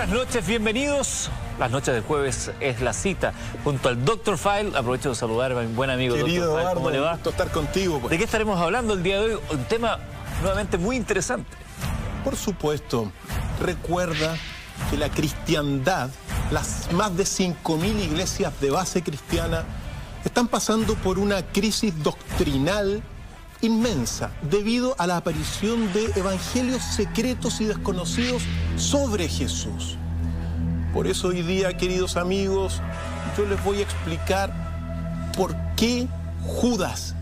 buenas noches, bienvenidos. Las noches del jueves es la cita junto al Dr. File. Aprovecho de saludar a mi buen amigo Querido Dr. File. ¿Cómo le va? Gusto estar contigo. Pues. ¿De qué estaremos hablando el día de hoy? Un tema nuevamente muy interesante. Por supuesto, recuerda que la cristiandad, las más de 5.000 iglesias de base cristiana, están pasando por una crisis doctrinal inmensa debido a la aparición de evangelios secretos y desconocidos sobre Jesús. Por eso hoy día, queridos amigos, yo les voy a explicar por qué Judas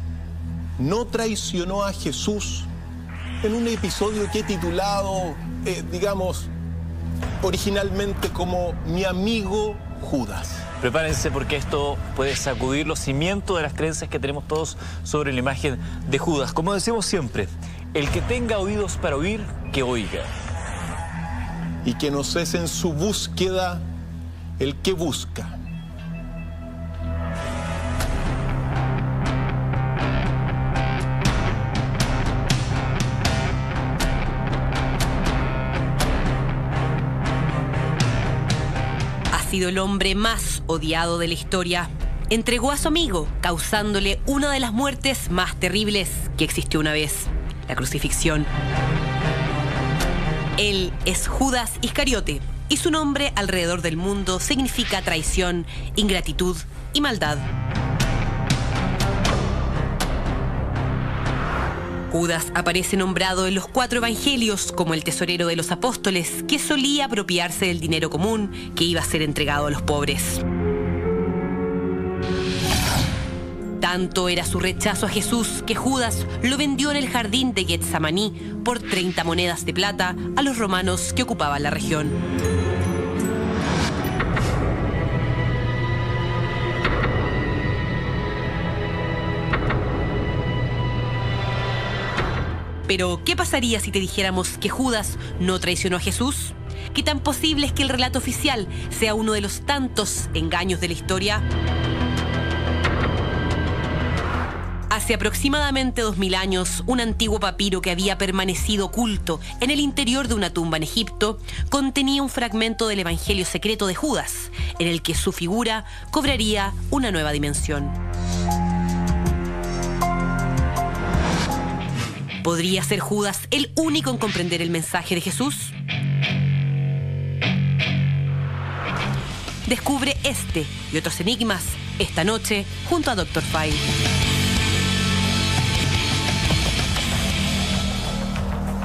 no traicionó a Jesús en un episodio que he titulado, digamos, originalmente como Mi amigo Judas. Prepárense porque esto puede sacudir los cimientos de las creencias que tenemos todos sobre la imagen de Judas. Como decimos siempre, el que tenga oídos para oír, que oiga. Y que no cese en su búsqueda el que busca. Ha sido el hombre más odiado de la historia. Entregó a su amigo, causándole una de las muertes más terribles que existió una vez: la crucifixión. Él es Judas Iscariote, y su nombre alrededor del mundo significa traición, ingratitud y maldad. Judas aparece nombrado en los 4 evangelios como el tesorero de los apóstoles que solía apropiarse del dinero común que iba a ser entregado a los pobres. Tanto era su rechazo a Jesús que Judas lo vendió en el jardín de Getsemaní por 30 monedas de plata a los romanos que ocupaban la región. Pero, ¿qué pasaría si te dijéramos que Judas no traicionó a Jesús? ¿Qué tan posible es que el relato oficial sea uno de los tantos engaños de la historia? Hace aproximadamente 2000 años, un antiguo papiro que había permanecido oculto en el interior de una tumba en Egipto contenía un fragmento del Evangelio secreto de Judas, en el que su figura cobraría una nueva dimensión. ¿Podría ser Judas el único en comprender el mensaje de Jesús? Descubre este y otros enigmas esta noche junto a Dr. File.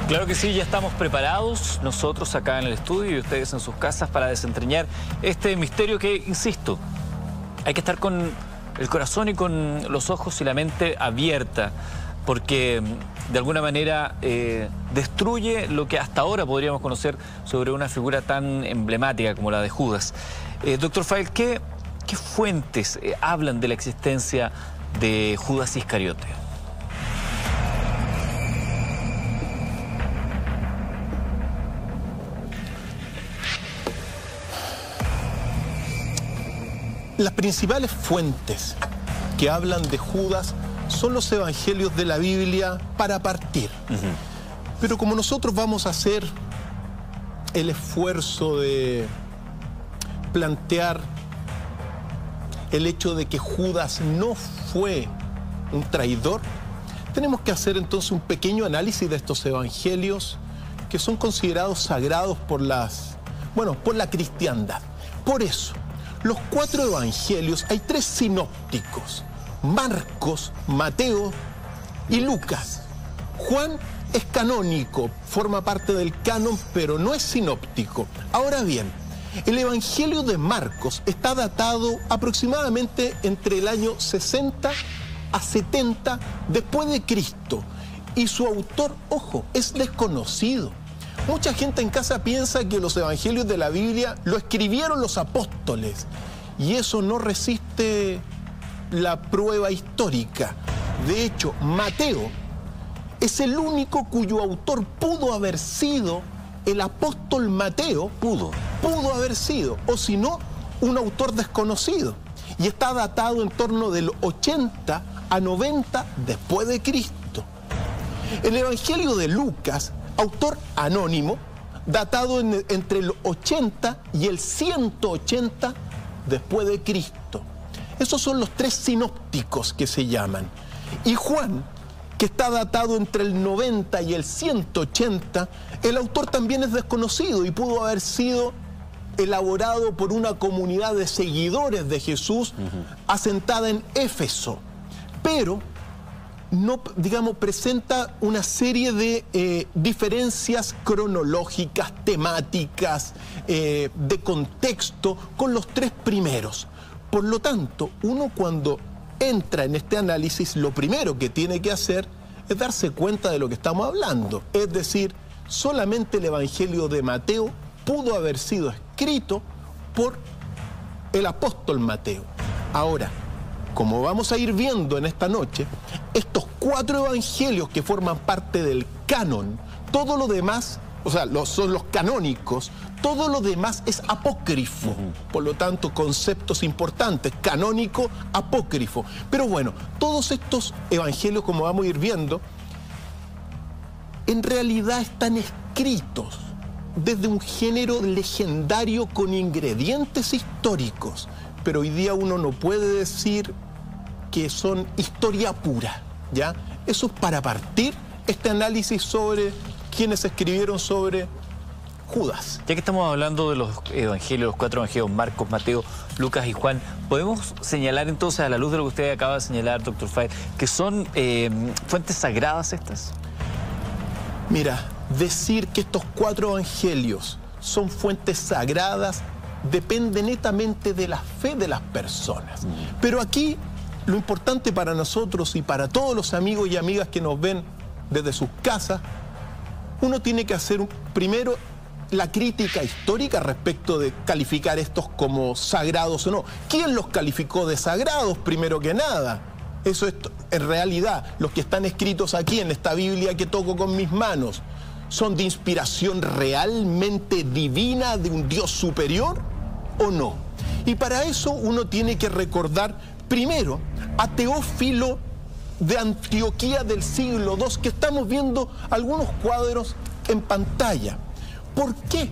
Claro que sí, ya estamos preparados, nosotros acá en el estudio y ustedes en sus casas, para desentrañar este misterio que, insisto, hay que estar con el corazón y con los ojos y la mente abierta, porque de alguna manera destruye lo que hasta ahora podríamos conocer sobre una figura tan emblemática como la de Judas. Dr. File, ¿qué fuentes hablan de la existencia de Judas Iscariote? Las principales fuentes que hablan de Judas son los evangelios de la Biblia para partir. Pero como nosotros vamos a hacer el esfuerzo de plantear el hecho de que Judas no fue un traidor, tenemos que hacer entonces un pequeño análisis de estos evangelios que son considerados sagrados por la cristiandad. Por eso, los 4 evangelios, hay 3 sinópticos: Marcos, Mateo y Lucas. Juan es canónico, forma parte del canon, pero no es sinóptico. Ahora bien, el Evangelio de Marcos está datado aproximadamente entre el año 60 a 70 después de Cristo, y su autor, ojo, es desconocido. Mucha gente en casa piensa que los evangelios de la Biblia lo escribieron los apóstoles, y eso no resiste la prueba histórica. De hecho, Mateo es el único cuyo autor pudo haber sido el apóstol Mateo. Pudo haber sido, o si no, un autor desconocido. Y está datado en torno del 80 a 90 después de Cristo. El Evangelio de Lucas, autor anónimo, datado entre el 80 y el 180 después de Cristo. Esos son los 3 sinópticos que se llaman. Y Juan, que está datado entre el 90 y el 180, el autor también es desconocido y pudo haber sido elaborado por una comunidad de seguidores de Jesús asentada en Éfeso. Pero no, digamos, presenta una serie de diferencias cronológicas, temáticas, de contexto con los 3 primeros. Por lo tanto, uno cuando entra en este análisis, lo primero que tiene que hacer es darse cuenta de lo que estamos hablando. Es decir, solamente el Evangelio de Mateo pudo haber sido escrito por el apóstol Mateo. Ahora, como vamos a ir viendo en esta noche, estos 4 evangelios que forman parte del canon, todo lo demás, o sea, son los canónicos, todo lo demás es apócrifo. Por lo tanto, conceptos importantes: canónico, apócrifo. Pero bueno, todos estos evangelios, como vamos a ir viendo, en realidad están escritos desde un género legendario con ingredientes históricos. Pero hoy día uno no puede decir que son historia pura, ¿ya? Eso es para partir este análisis sobre quienes escribieron sobre Judas. Ya que estamos hablando de los evangelios, los 4 evangelios, Marcos, Mateo, Lucas y Juan, ¿podemos señalar entonces, a la luz de lo que usted acaba de señalar, Dr. Fay, que son fuentes sagradas estas? Mira, decir que estos 4 evangelios son fuentes sagradas depende netamente de la fe de las personas. Pero aquí lo importante para nosotros y para todos los amigos y amigas que nos ven desde sus casas, uno tiene que hacer primero la crítica histórica respecto de calificar estos como sagrados o no. ¿Quién los calificó de sagrados primero que nada? Eso es, en realidad, los que están escritos aquí en esta Biblia que toco con mis manos, ¿son de inspiración realmente divina de un Dios superior o no? Y para eso uno tiene que recordar primero a Teófilo de Antioquía del siglo II, que estamos viendo algunos cuadros en pantalla. ¿Por qué?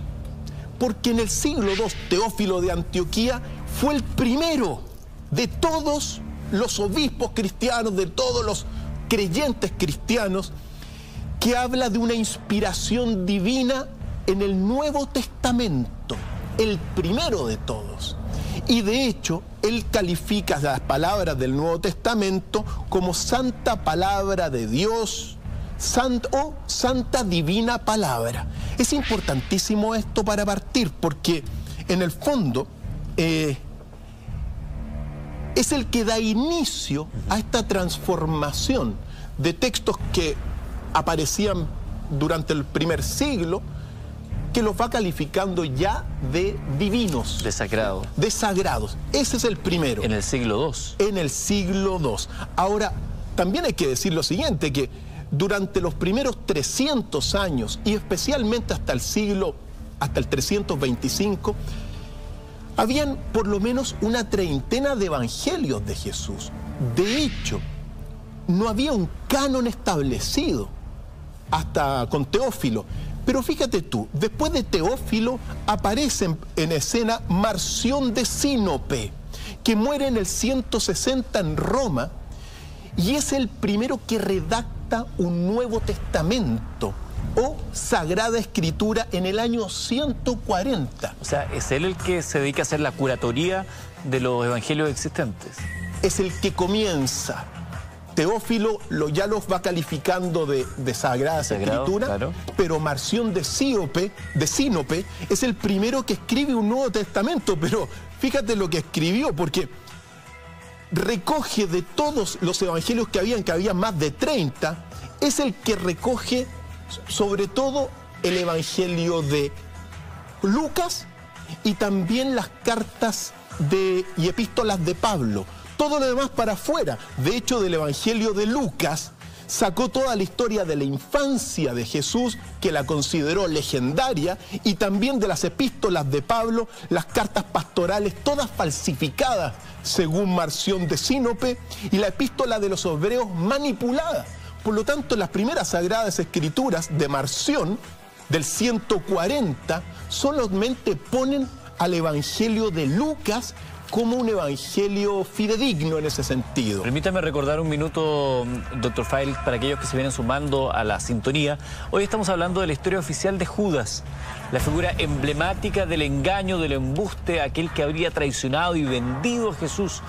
Porque en el siglo II Teófilo de Antioquía fue el primero de todos los obispos cristianos, de todos los creyentes cristianos, que habla de una inspiración divina en el Nuevo Testamento, el primero de todos. Y de hecho, él califica las palabras del Nuevo Testamento como santa palabra de Dios, o santa divina palabra. Es importantísimo esto para partir, porque en el fondo es el que da inicio a esta transformación de textos que aparecían durante el primer siglo, que los va calificando ya de divinos. De sagrados. De sagrados. Ese es el primero. En el siglo II. En el siglo II. Ahora, también hay que decir lo siguiente, que durante los primeros 300 años, y especialmente hasta el 325, habían por lo menos una treintena de evangelios de Jesús. De hecho, no había un canon establecido hasta con Teófilo. Pero fíjate tú, después de Teófilo aparece en escena Marción de Sinope, que muere en el 160 en Roma, y es el primero que redacta un Nuevo Testamento o Sagrada Escritura en el año 140. O sea, ¿es él el que se dedica a hacer la curatoría de los evangelios existentes? Es el que comienza. Teófilo ya los va calificando de Sagradas Escrituras, claro. Pero Marción de Sinope es el primero que escribe un Nuevo Testamento. Pero fíjate lo que escribió, porque recoge de todos los evangelios que había más de 30, es el que recoge sobre todo el evangelio de Lucas y también las cartas y epístolas de Pablo. Todo lo demás para afuera. De hecho, del evangelio de Lucas sacó toda la historia de la infancia de Jesús, que la consideró legendaria, y también de las epístolas de Pablo, las cartas pastorales, todas falsificadas según Marción de Sinope, y la epístola de los hebreos manipulada. Por lo tanto, las primeras Sagradas Escrituras de Marción del 140 solamente ponen al Evangelio de Lucas como un evangelio fidedigno en ese sentido. Permítame recordar un minuto, doctor File, para aquellos que se vienen sumando a la sintonía. Hoy estamos hablando de la historia oficial de Judas, la figura emblemática del engaño, del embuste, aquel que habría traicionado y vendido a Jesús.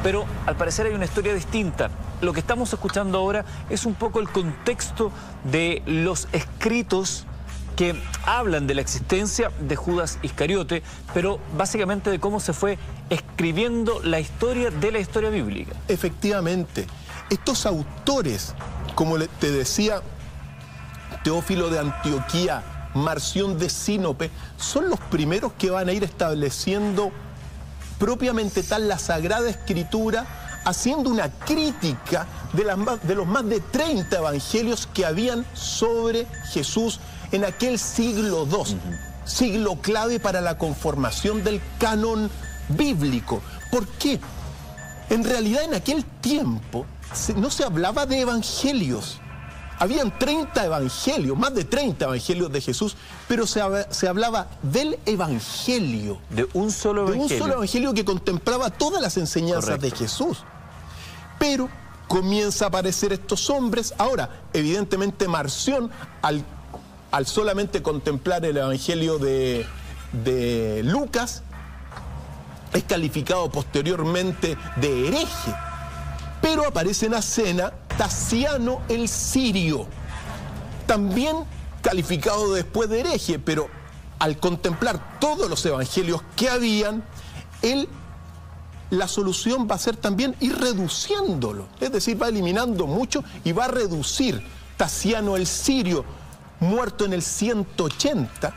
Pero al parecer hay una historia distinta. Lo que estamos escuchando ahora es un poco el contexto de los escritos que hablan de la existencia de Judas Iscariote, pero básicamente de cómo se fue escribiendo la historia de la historia bíblica. Efectivamente, estos autores, como te decía, Teófilo de Antioquía, Marción de Sinope, son los primeros que van a ir estableciendo propiamente tal la Sagrada Escritura, haciendo una crítica de los más de 30 evangelios que habían sobre Jesús en aquel siglo II, siglo clave para la conformación del canon bíblico. ¿Por qué? En realidad en aquel tiempo no se hablaba de evangelios. Habían 30 evangelios, más de 30 evangelios de Jesús, pero se hablaba del evangelio. De un solo evangelio. De un solo evangelio que contemplaba todas las enseñanzas de Jesús. Pero comienza a aparecer estos hombres. Ahora, evidentemente Marción, al solamente contemplar el evangelio de Lucas, es calificado posteriormente de hereje. Pero aparece en la escena Tasiano el Sirio, también calificado después de hereje, pero al contemplar todos los evangelios que habían, la solución va a ser también ir reduciéndolo, es decir, va eliminando mucho y va a reducir. Tasiano el Sirio, muerto en el 180,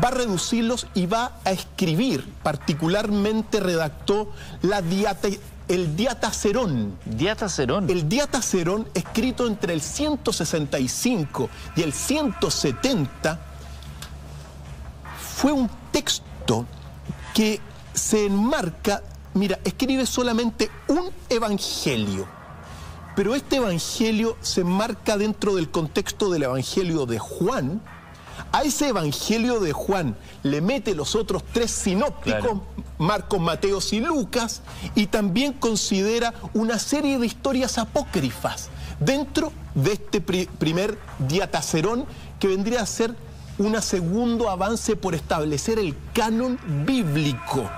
va a reducirlos y va a escribir, particularmente redactó el Diatacerón. ¿Diatacerón? El Diatacerón, escrito entre el 165 y el 170, fue un texto que se enmarca, mira, escribe solamente un evangelio, pero este evangelio se enmarca dentro del contexto del evangelio de Juan. A ese evangelio de Juan le mete los otros 3 sinópticos, claro, Marcos, Mateo y Lucas, y también considera una serie de historias apócrifas dentro de este primer Diatacerón, que vendría a ser un segundo avance por establecer el canon bíblico.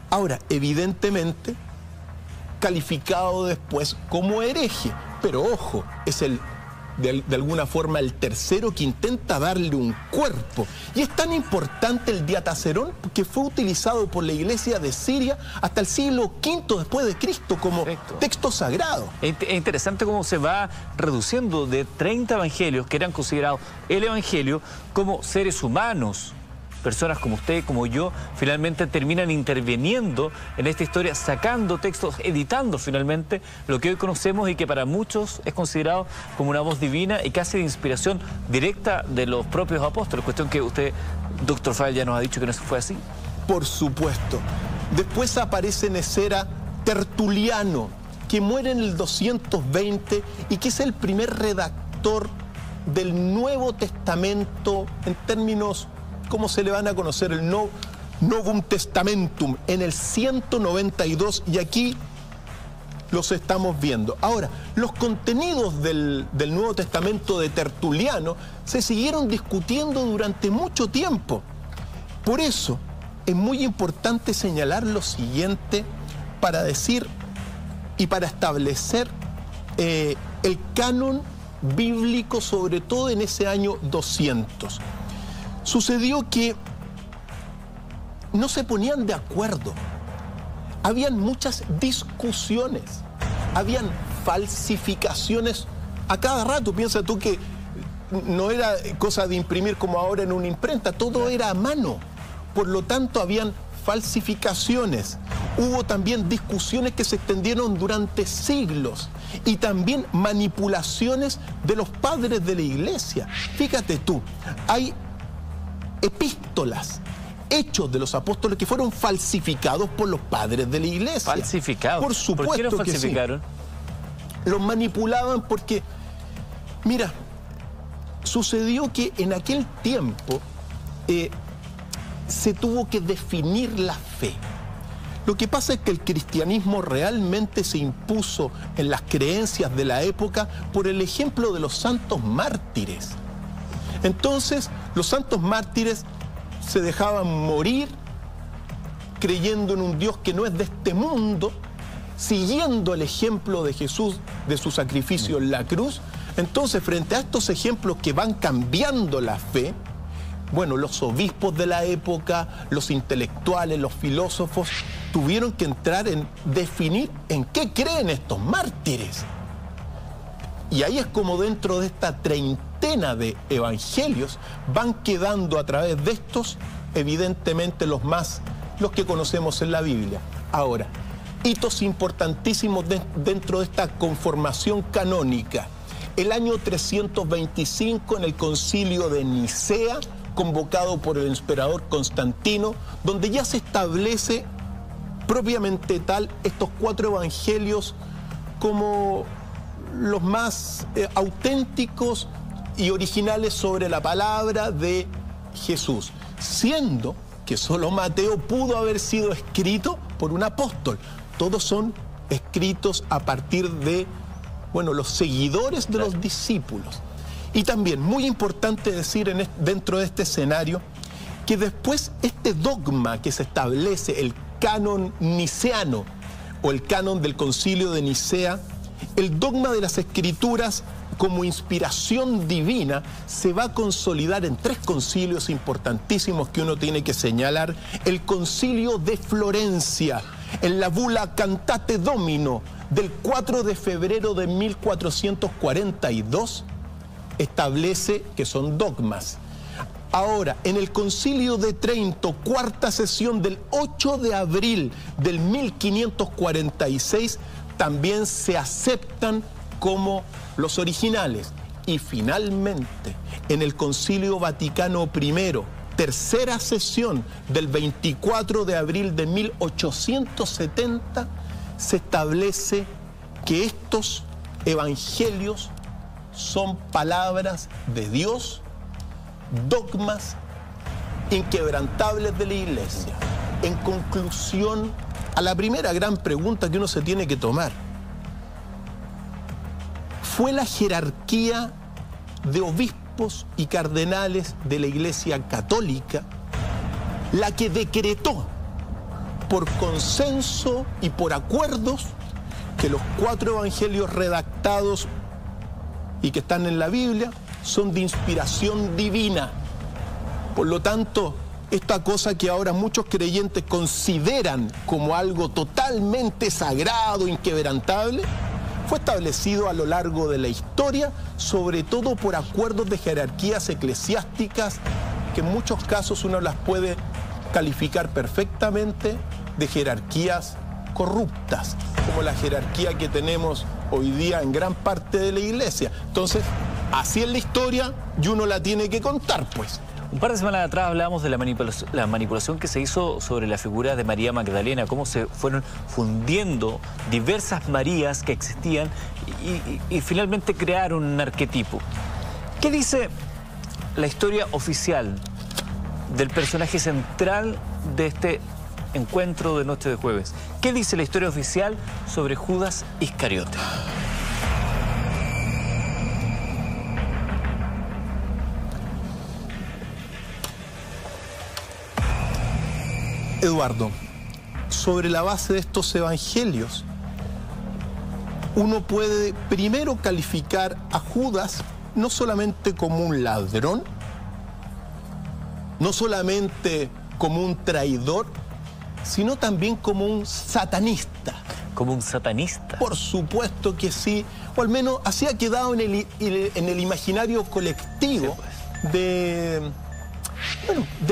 Ahora, evidentemente, calificado después como hereje, pero ojo, es de alguna forma el tercero que intenta darle un cuerpo. Y es tan importante el Diatacerón que fue utilizado por la iglesia de Siria hasta el siglo V después de Cristo como texto sagrado. Es interesante cómo se va reduciendo de 30 evangelios que eran considerados el evangelio como seres humanos. Personas como usted, como yo, finalmente terminan interviniendo en esta historia, sacando textos, editando finalmente lo que hoy conocemos y que para muchos es considerado como una voz divina y casi de inspiración directa de los propios apóstoles. Cuestión que usted, doctor File, ya nos ha dicho que no fue así. Por supuesto. Después aparece en escena Tertuliano, que muere en el 220 y que es el primer redactor del Nuevo Testamento en términos, ¿cómo se le van a conocer? El Novum Testamentum, en el 192, y aquí los estamos viendo. Ahora, los contenidos del Nuevo Testamento de Tertuliano se siguieron discutiendo durante mucho tiempo. Por eso es muy importante señalar lo siguiente para decir y para establecer el canon bíblico, sobre todo en ese año 200. Sucedió que no se ponían de acuerdo. Habían muchas discusiones, habían falsificaciones a cada rato. Piensa tú que no era cosa de imprimir como ahora en una imprenta, todo era a mano. Por lo tanto, habían falsificaciones. Hubo también discusiones que se extendieron durante siglos y también manipulaciones de los padres de la iglesia. Fíjate tú, hay epístolas, hechos de los apóstoles que fueron falsificados por los padres de la iglesia. ¿Falsificados? Por supuesto. ¿Por qué los falsificaron? Que sí. Los manipulaban porque, mira, sucedió que en aquel tiempo se tuvo que definir la fe. Lo que pasa es que el cristianismo realmente se impuso en las creencias de la época por el ejemplo de los santos mártires. Entonces, los santos mártires se dejaban morir creyendo en un Dios que no es de este mundo, siguiendo el ejemplo de Jesús, de su sacrificio en la cruz. Entonces, frente a estos ejemplos que van cambiando la fe, bueno, los obispos de la época, los intelectuales, los filósofos, tuvieron que entrar en definir en qué creen estos mártires. Y ahí es como dentro de esta treintena de evangelios van quedando a través de estos, evidentemente los que conocemos en la Biblia. Ahora, hitos importantísimos dentro de esta conformación canónica. El año 325 en el concilio de Nicea, convocado por el emperador Constantino, donde ya se establece propiamente tal estos 4 evangelios como los más auténticos y originales sobre la palabra de Jesús, siendo que solo Mateo pudo haber sido escrito por un apóstol. Todos son escritos a partir de, bueno, los seguidores de los discípulos. Y también, muy importante decir dentro de este escenario, que después este dogma que se establece, el canon niceano o el canon del concilio de Nicea, el dogma de las escrituras como inspiración divina se va a consolidar en 3 concilios importantísimos que uno tiene que señalar. El concilio de Florencia, en la bula Cantate Domino del 4 de febrero de 1442, establece que son dogmas. Ahora, en el concilio de Trento, 4ª sesión del 8 de abril del 1546, también se aceptan como los originales. Y finalmente, en el Concilio Vaticano I, 3ª sesión del 24 de abril de 1870, se establece que estos evangelios son palabras de Dios, dogmas inquebrantables de la Iglesia. En conclusión, a la primera gran pregunta que uno se tiene que tomar, ¿fue la jerarquía de obispos y cardenales de la Iglesia Católica la que decretó por consenso y por acuerdos que los 4 evangelios redactados y que están en la Biblia son de inspiración divina? Por lo tanto, esta cosa que ahora muchos creyentes consideran como algo totalmente sagrado, inquebrantable, fue establecido a lo largo de la historia, sobre todo por acuerdos de jerarquías eclesiásticas, que en muchos casos uno las puede calificar perfectamente de jerarquías corruptas, como la jerarquía que tenemos hoy día en gran parte de la Iglesia. Entonces, así es la historia y uno la tiene que contar, pues. Un par de semanas atrás hablábamos de la manipulación que se hizo sobre la figura de María Magdalena, cómo se fueron fundiendo diversas Marías que existían y finalmente crearon un arquetipo. ¿Qué dice la historia oficial del personaje central de este encuentro de Noche de Jueves? ¿Qué dice la historia oficial sobre Judas Iscariote? Eduardo, sobre la base de estos evangelios, uno puede primero calificar a Judas no solamente como un ladrón, no solamente como un traidor, sino también como un satanista. ¿Como un satanista? Por supuesto que sí, o al menos así ha quedado en el imaginario colectivo de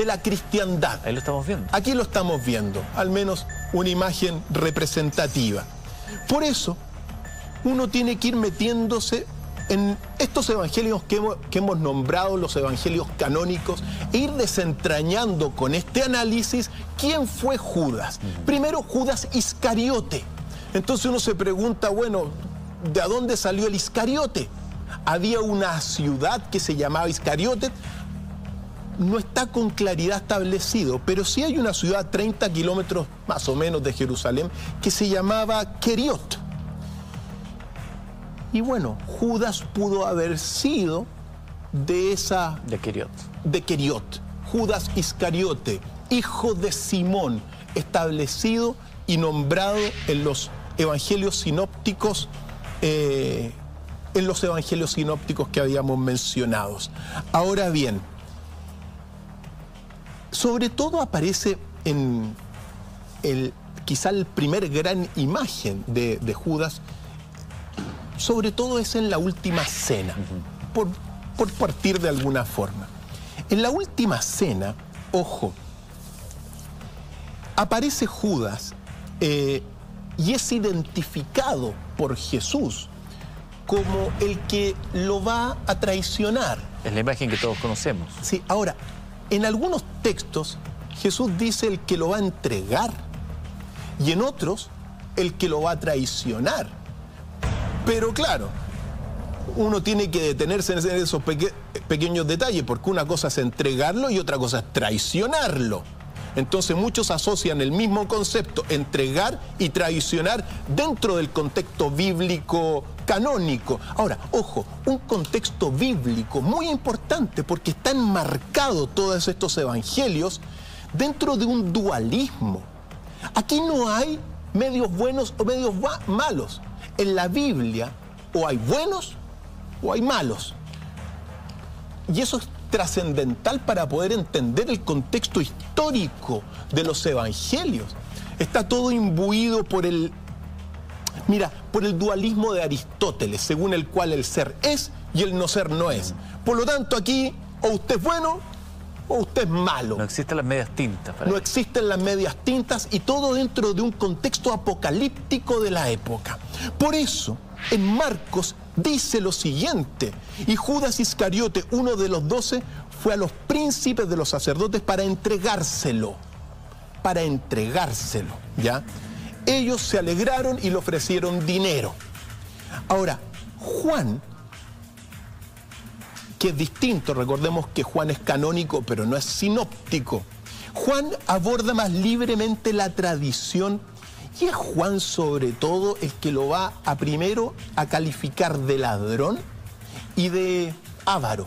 la cristiandad. Ahí lo estamos viendo. Aquí lo estamos viendo, al menos una imagen representativa. Por eso, uno tiene que ir metiéndose en estos evangelios que hemos nombrado, los evangelios canónicos, e ir desentrañando con este análisis quién fue Judas. Primero, Judas Iscariote. Entonces uno se pregunta, bueno, ¿de dónde salió el Iscariote? había una ciudad que se llamaba Iscariote. No está con claridad establecido, pero sí hay una ciudad a 30 kilómetros más o menos de Jerusalén que se llamaba Queriot. Y bueno, Judas pudo haber sido de esa... De Queriot. De Queriot. Judas Iscariote, hijo de Simón, establecido y nombrado en los evangelios sinópticos, que habíamos mencionado. Ahora bien, sobre todo aparece en quizá el primer gran imagen de Judas, sobre todo es en la última cena, por partir de alguna forma. En la última cena, ojo, aparece Judas y es identificado por Jesús como el que lo va a traicionar. Es la imagen que todos conocemos. Sí, ahora, en algunos textos Jesús dice el que lo va a entregar y en otros el que lo va a traicionar. Pero claro, uno tiene que detenerse en esos pequeños detalles, porque una cosa es entregarlo y otra cosa es traicionarlo. Entonces muchos asocian el mismo concepto, entregar y traicionar, dentro del contexto bíblico canónico. Ahora, ojo, un contexto bíblico muy importante, porque está enmarcado todos estos evangelios dentro de un dualismo. Aquí no hay medios buenos o medios malos. En la Biblia o hay buenos o hay malos. Y eso es trascendental para poder entender el contexto histórico de los evangelios. Está todo imbuido por el dualismo de Aristóteles, según el cual el ser es y el no ser no es. Por lo tanto, aquí o usted es bueno o usted es malo. No existen las medias tintas. No existen las medias tintas, y todo dentro de un contexto apocalíptico de la época. Por eso, en Marcos dice lo siguiente: y Judas Iscariote, uno de los 12, fue a los príncipes de los sacerdotes para entregárselo, ¿ya? Ellos se alegraron y le ofrecieron dinero. Ahora, Juan, que es distinto, recordemos que Juan es canónico, pero no es sinóptico. Juan aborda más libremente la tradición, y es Juan sobre todo el que lo va a primero a calificar de ladrón y de avaro.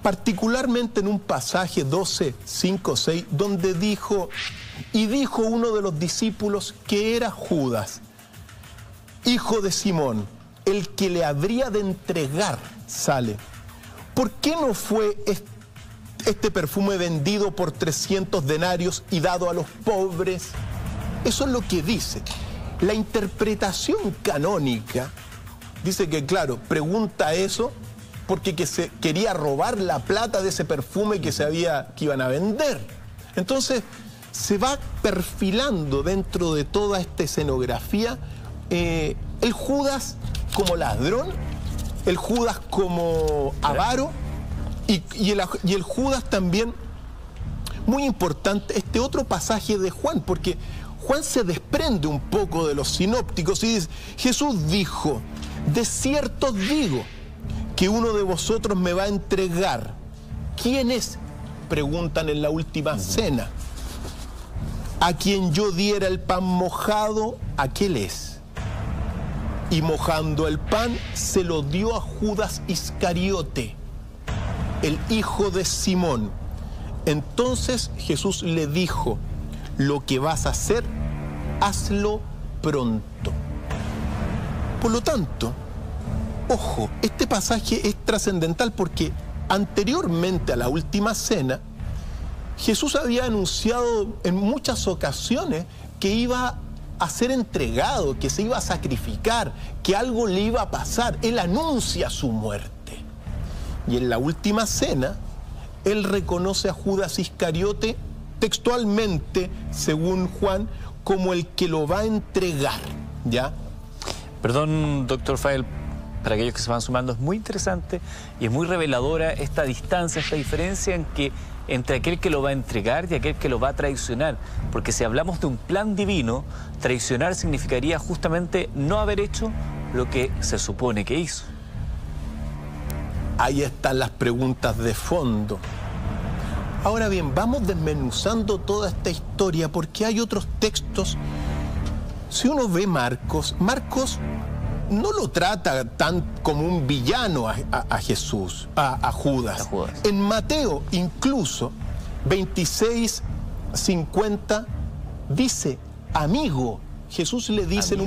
Particularmente en un pasaje 12, 5, 6, donde dijo uno de los discípulos, que era Judas, hijo de Simón, el que le habría de entregar, sale: ¿por qué no fue este perfume vendido por 300 denarios y dado a los pobres? Eso es lo que dice. La interpretación canónica dice que, claro, pregunta eso porque se quería robar la plata de ese perfume que iban a vender. Entonces, se va perfilando dentro de toda esta escenografía el Judas como ladrón, el Judas como avaro, y el Judas también, muy importante, este otro pasaje de Juan, porque Juan se desprende un poco de los sinópticos y dice: Jesús dijo, de cierto os digo que uno de vosotros me va a entregar. ¿Quién es?, preguntan en la última cena. A quien yo diera el pan mojado, aquel es. Y mojando el pan, se lo dio a Judas Iscariote, el hijo de Simón. Entonces Jesús le dijo: lo que vas a hacer, hazlo pronto. Por lo tanto, ojo, este pasaje es trascendental porque anteriormente a la última cena, Jesús había anunciado en muchas ocasiones que iba a ser entregado, que se iba a sacrificar, que algo le iba a pasar. Él anuncia su muerte. Y en la última cena, él reconoce a Judas Iscariote textualmente, según Juan, como el que lo va a entregar, ¿ya? Perdón, doctor Fael, para aquellos que se van sumando, es muy interesante y es muy reveladora esta distancia, esta diferencia entre aquel que lo va a entregar y aquel que lo va a traicionar. Porque si hablamos de un plan divino, traicionar significaría justamente no haber hecho lo que se supone que hizo. Ahí están las preguntas de fondo. Ahora bien, vamos desmenuzando toda esta historia porque hay otros textos. Si uno ve Marcos no lo trata tan como un villano a Jesús, a Judas. En Mateo, incluso, 26:50, dice, amigo. Jesús le dice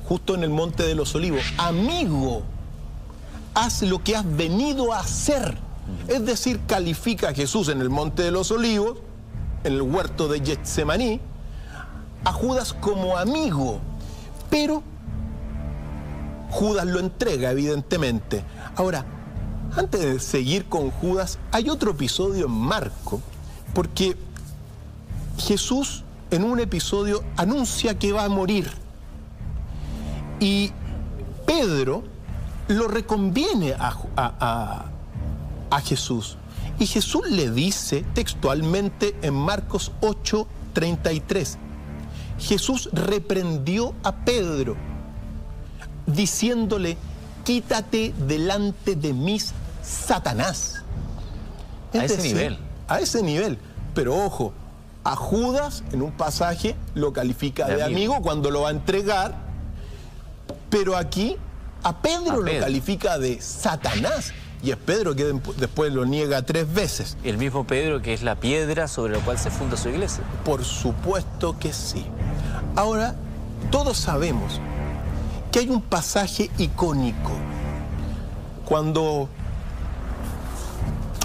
justo en el Monte de los Olivos, amigo, haz lo que has venido a hacer. Es decir, califica a Jesús en el Monte de los Olivos, en el huerto de Getsemaní, a Judas como amigo. Pero Judas lo entrega, evidentemente. Ahora, antes de seguir con Judas, hay otro episodio en Marco, porque Jesús en un episodio anuncia que va a morir. Y Pedro lo reconviene a Jesús. Y Jesús le dice textualmente en Marcos 8:33, Jesús reprendió a Pedro, diciéndole, quítate delante de mí, Satanás. A ese nivel. A ese nivel. Pero ojo, a Judas en un pasaje lo califica de amigo cuando lo va a entregar, pero aquí a Pedro lo califica de Satanás. Y es Pedro que después lo niega 3 veces. El mismo Pedro que es la piedra sobre la cual se funda su iglesia. Por supuesto que sí. Ahora, todos sabemos que hay un pasaje icónico. Cuando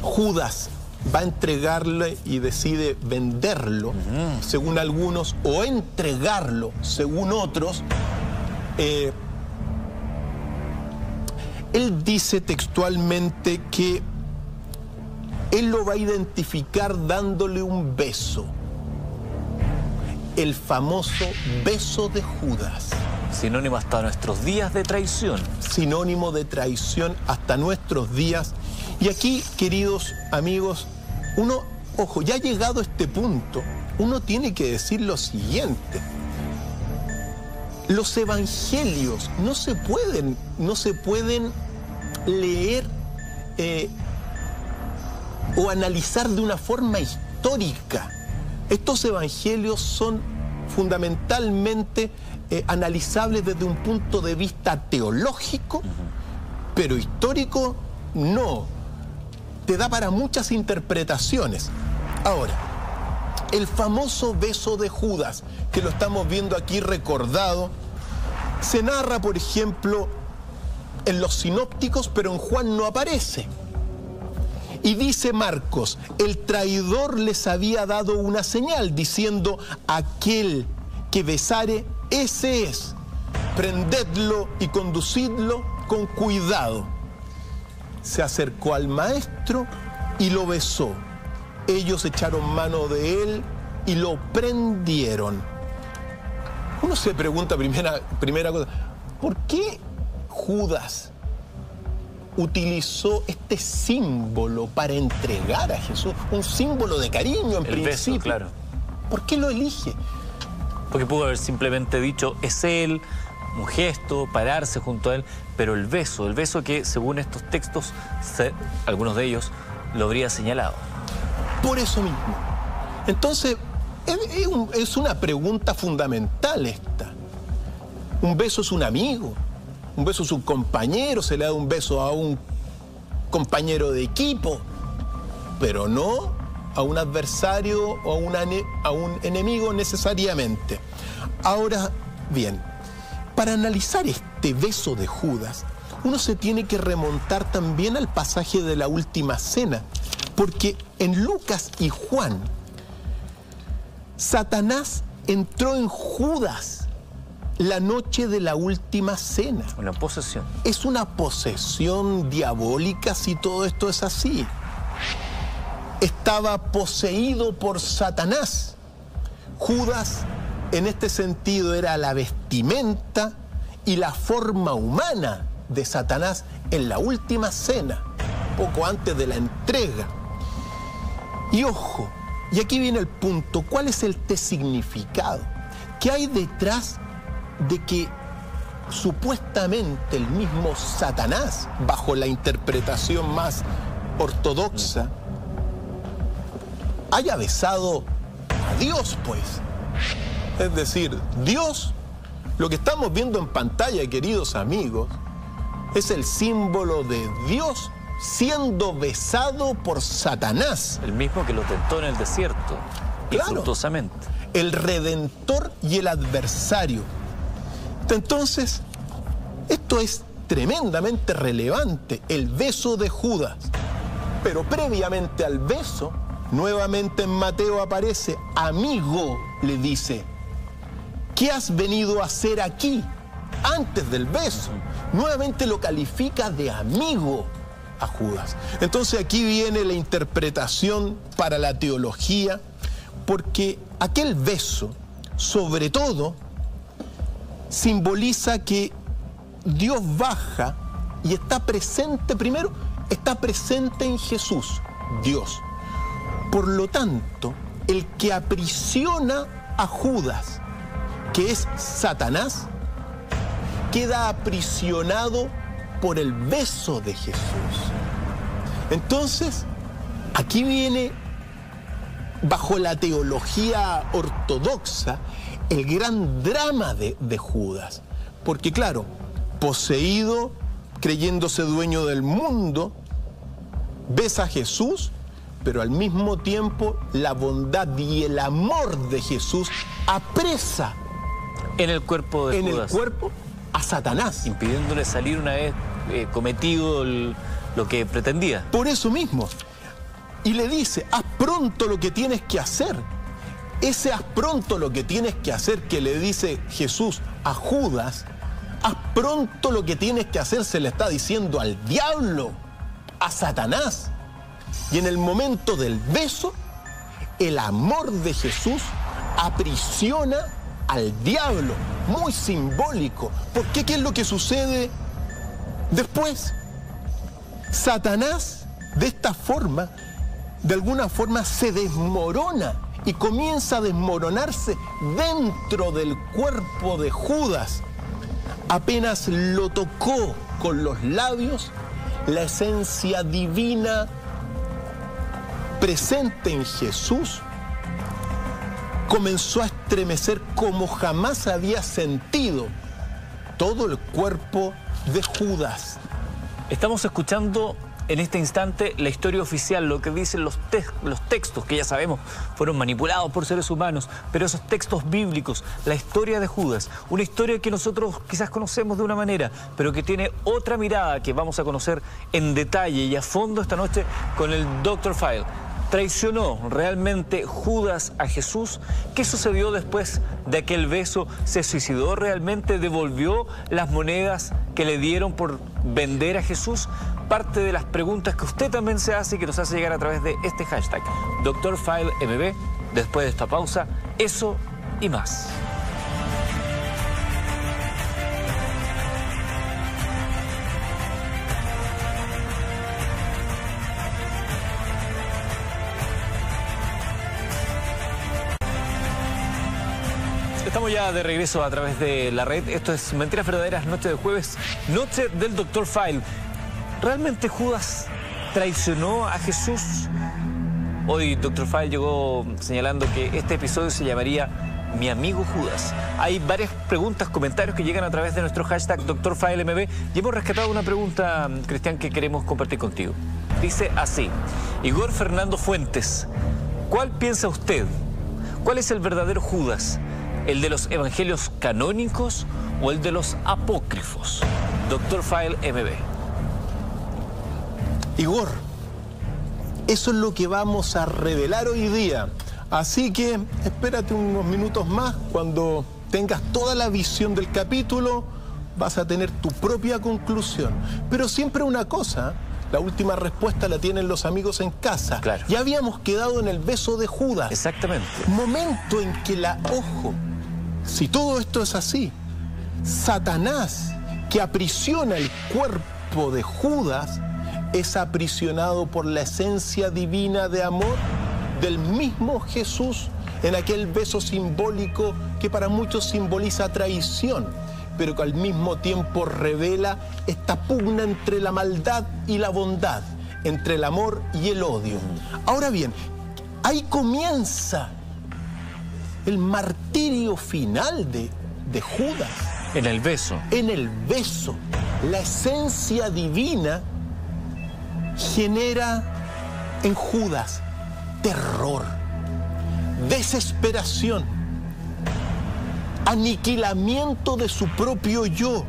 Judas va a entregarle y decide venderlo, según algunos, o entregarlo, según otros, él dice textualmente que él lo va a identificar dándole un beso. El famoso beso de Judas. Sinónimo hasta nuestros días de traición. Sinónimo de traición hasta nuestros días. Y aquí, queridos amigos, uno, ojo, ya llegado a este punto, uno tiene que decir lo siguiente. Los evangelios no se pueden leer o analizar de una forma histórica. Estos evangelios son fundamentalmente analizables desde un punto de vista teológico, pero histórico no. Te da para muchas interpretaciones. Ahora, el famoso beso de Judas, que lo estamos viendo aquí recordado, se narra, por ejemplo, en los sinópticos, pero en Juan no aparece. Y dice Marcos, el traidor les había dado una señal, diciendo, aquel que besare, ese es. Prendedlo y conducidlo con cuidado. Se acercó al maestro y lo besó. Ellos echaron mano de él y lo prendieron. Uno se pregunta, primera cosa, ¿por qué Judas utilizó este símbolo para entregar a Jesús? Un símbolo de cariño en principio. Beso, claro. ¿Por qué lo elige? Porque pudo haber simplemente dicho, es él, un gesto, pararse junto a él, pero el beso que según estos textos, algunos de ellos lo habría señalado. Por eso mismo. Entonces, es una pregunta fundamental esta. Un beso es un amigo, un beso es un compañero, se le da un beso a un compañero de equipo, pero no a un adversario o a un enemigo necesariamente. Ahora bien, para analizar este beso de Judas, uno se tiene que remontar también al pasaje de la última cena, porque en Lucas y Juan, Satanás entró en Judas la noche de la última cena. Una posesión. Es una posesión diabólica si todo esto es así. Estaba poseído por Satanás. Judas, en este sentido, era la vestimenta y la forma humana de Satanás en la última cena, poco antes de la entrega. Y ojo, y aquí viene el punto, ¿cuál es el significado? ¿Qué hay detrás de que supuestamente el mismo Satanás, bajo la interpretación más ortodoxa, haya besado a Dios, pues. Es decir, Dios, lo que estamos viendo en pantalla, queridos amigos, es el símbolo de Dios siendo besado por Satanás. El mismo que lo tentó en el desierto, infructuosamente. El redentor y el adversario. Entonces, esto es tremendamente relevante, el beso de Judas. Pero previamente al beso, nuevamente en Mateo aparece, amigo, le dice, ¿qué has venido a hacer aquí? Antes del beso. Nuevamente lo califica de amigo a Judas. Entonces aquí viene la interpretación para la teología, porque aquel beso, sobre todo, simboliza que Dios baja y está presente, primero, está presente en Jesús, Dios. Por lo tanto, el que aprisiona a Judas, que es Satanás, queda aprisionado por el beso de Jesús. Entonces, aquí viene, bajo la teología ortodoxa, el gran drama de Judas. Porque claro, poseído, creyéndose dueño del mundo, besa a Jesús, pero al mismo tiempo la bondad y el amor de Jesús apresa en el cuerpo de Judas. En el cuerpo a Satanás. Impidiéndole salir una vez cometido lo que pretendía. Por eso mismo. Y le dice, haz pronto lo que tienes que hacer. Ese haz pronto lo que tienes que hacer que le dice Jesús a Judas, haz pronto lo que tienes que hacer, se le está diciendo al diablo, a Satanás. Y en el momento del beso, el amor de Jesús aprisiona al diablo. Muy simbólico. ¿Por qué? ¿Qué es lo que sucede después? Satanás, de esta forma, de alguna forma se desmorona y comienza a desmoronarse dentro del cuerpo de Judas. Apenas lo tocó con los labios, la esencia divina presente en Jesús comenzó a estremecer como jamás había sentido todo el cuerpo de Judas. Estamos escuchando en este instante la historia oficial, lo que dicen los textos, que ya sabemos fueron manipulados por seres humanos, pero esos textos bíblicos, la historia de Judas, una historia que nosotros quizás conocemos de una manera, pero que tiene otra mirada que vamos a conocer en detalle y a fondo esta noche con el Dr. File. ¿Traicionó realmente Judas a Jesús? ¿Qué sucedió después de aquel beso? ¿Se suicidó realmente? ¿Devolvió las monedas que le dieron por vender a Jesús? Parte de las preguntas que usted también se hace y que nos hace llegar a través de este hashtag DrFileMB. Después de esta pausa, eso y más. Estamos ya de regreso a través de la red. Esto es Mentiras Verdaderas, noche de jueves, noche del Dr. File. ¿Realmente Judas traicionó a Jesús? Hoy Dr. File llegó señalando que este episodio se llamaría Mi amigo Judas. Hay varias preguntas, comentarios que llegan a través de nuestro hashtag DrFileMB y hemos rescatado una pregunta, Cristian, que queremos compartir contigo. Dice así, Igor Fernando Fuentes, ¿cuál piensa usted? ¿Cuál es el verdadero Judas? ¿El de los evangelios canónicos o el de los apócrifos? DrFileMB. Igor, eso es lo que vamos a revelar hoy día. Así que espérate unos minutos más. Cuando tengas toda la visión del capítulo, vas a tener tu propia conclusión. Pero siempre una cosa, la última respuesta la tienen los amigos en casa. Claro. Ya habíamos quedado en el beso de Judas. Exactamente. Momento en que ojo, si todo esto es así, Satanás, que aprisiona el cuerpo de Judas, es aprisionado por la esencia divina de amor del mismo Jesús en aquel beso simbólico que para muchos simboliza traición, pero que al mismo tiempo revela esta pugna entre la maldad y la bondad, entre el amor y el odio. Ahora bien, ahí comienza el martirio final de Judas. En el beso. En el beso. La esencia divina genera en Judas terror, desesperación, aniquilamiento de su propio yo.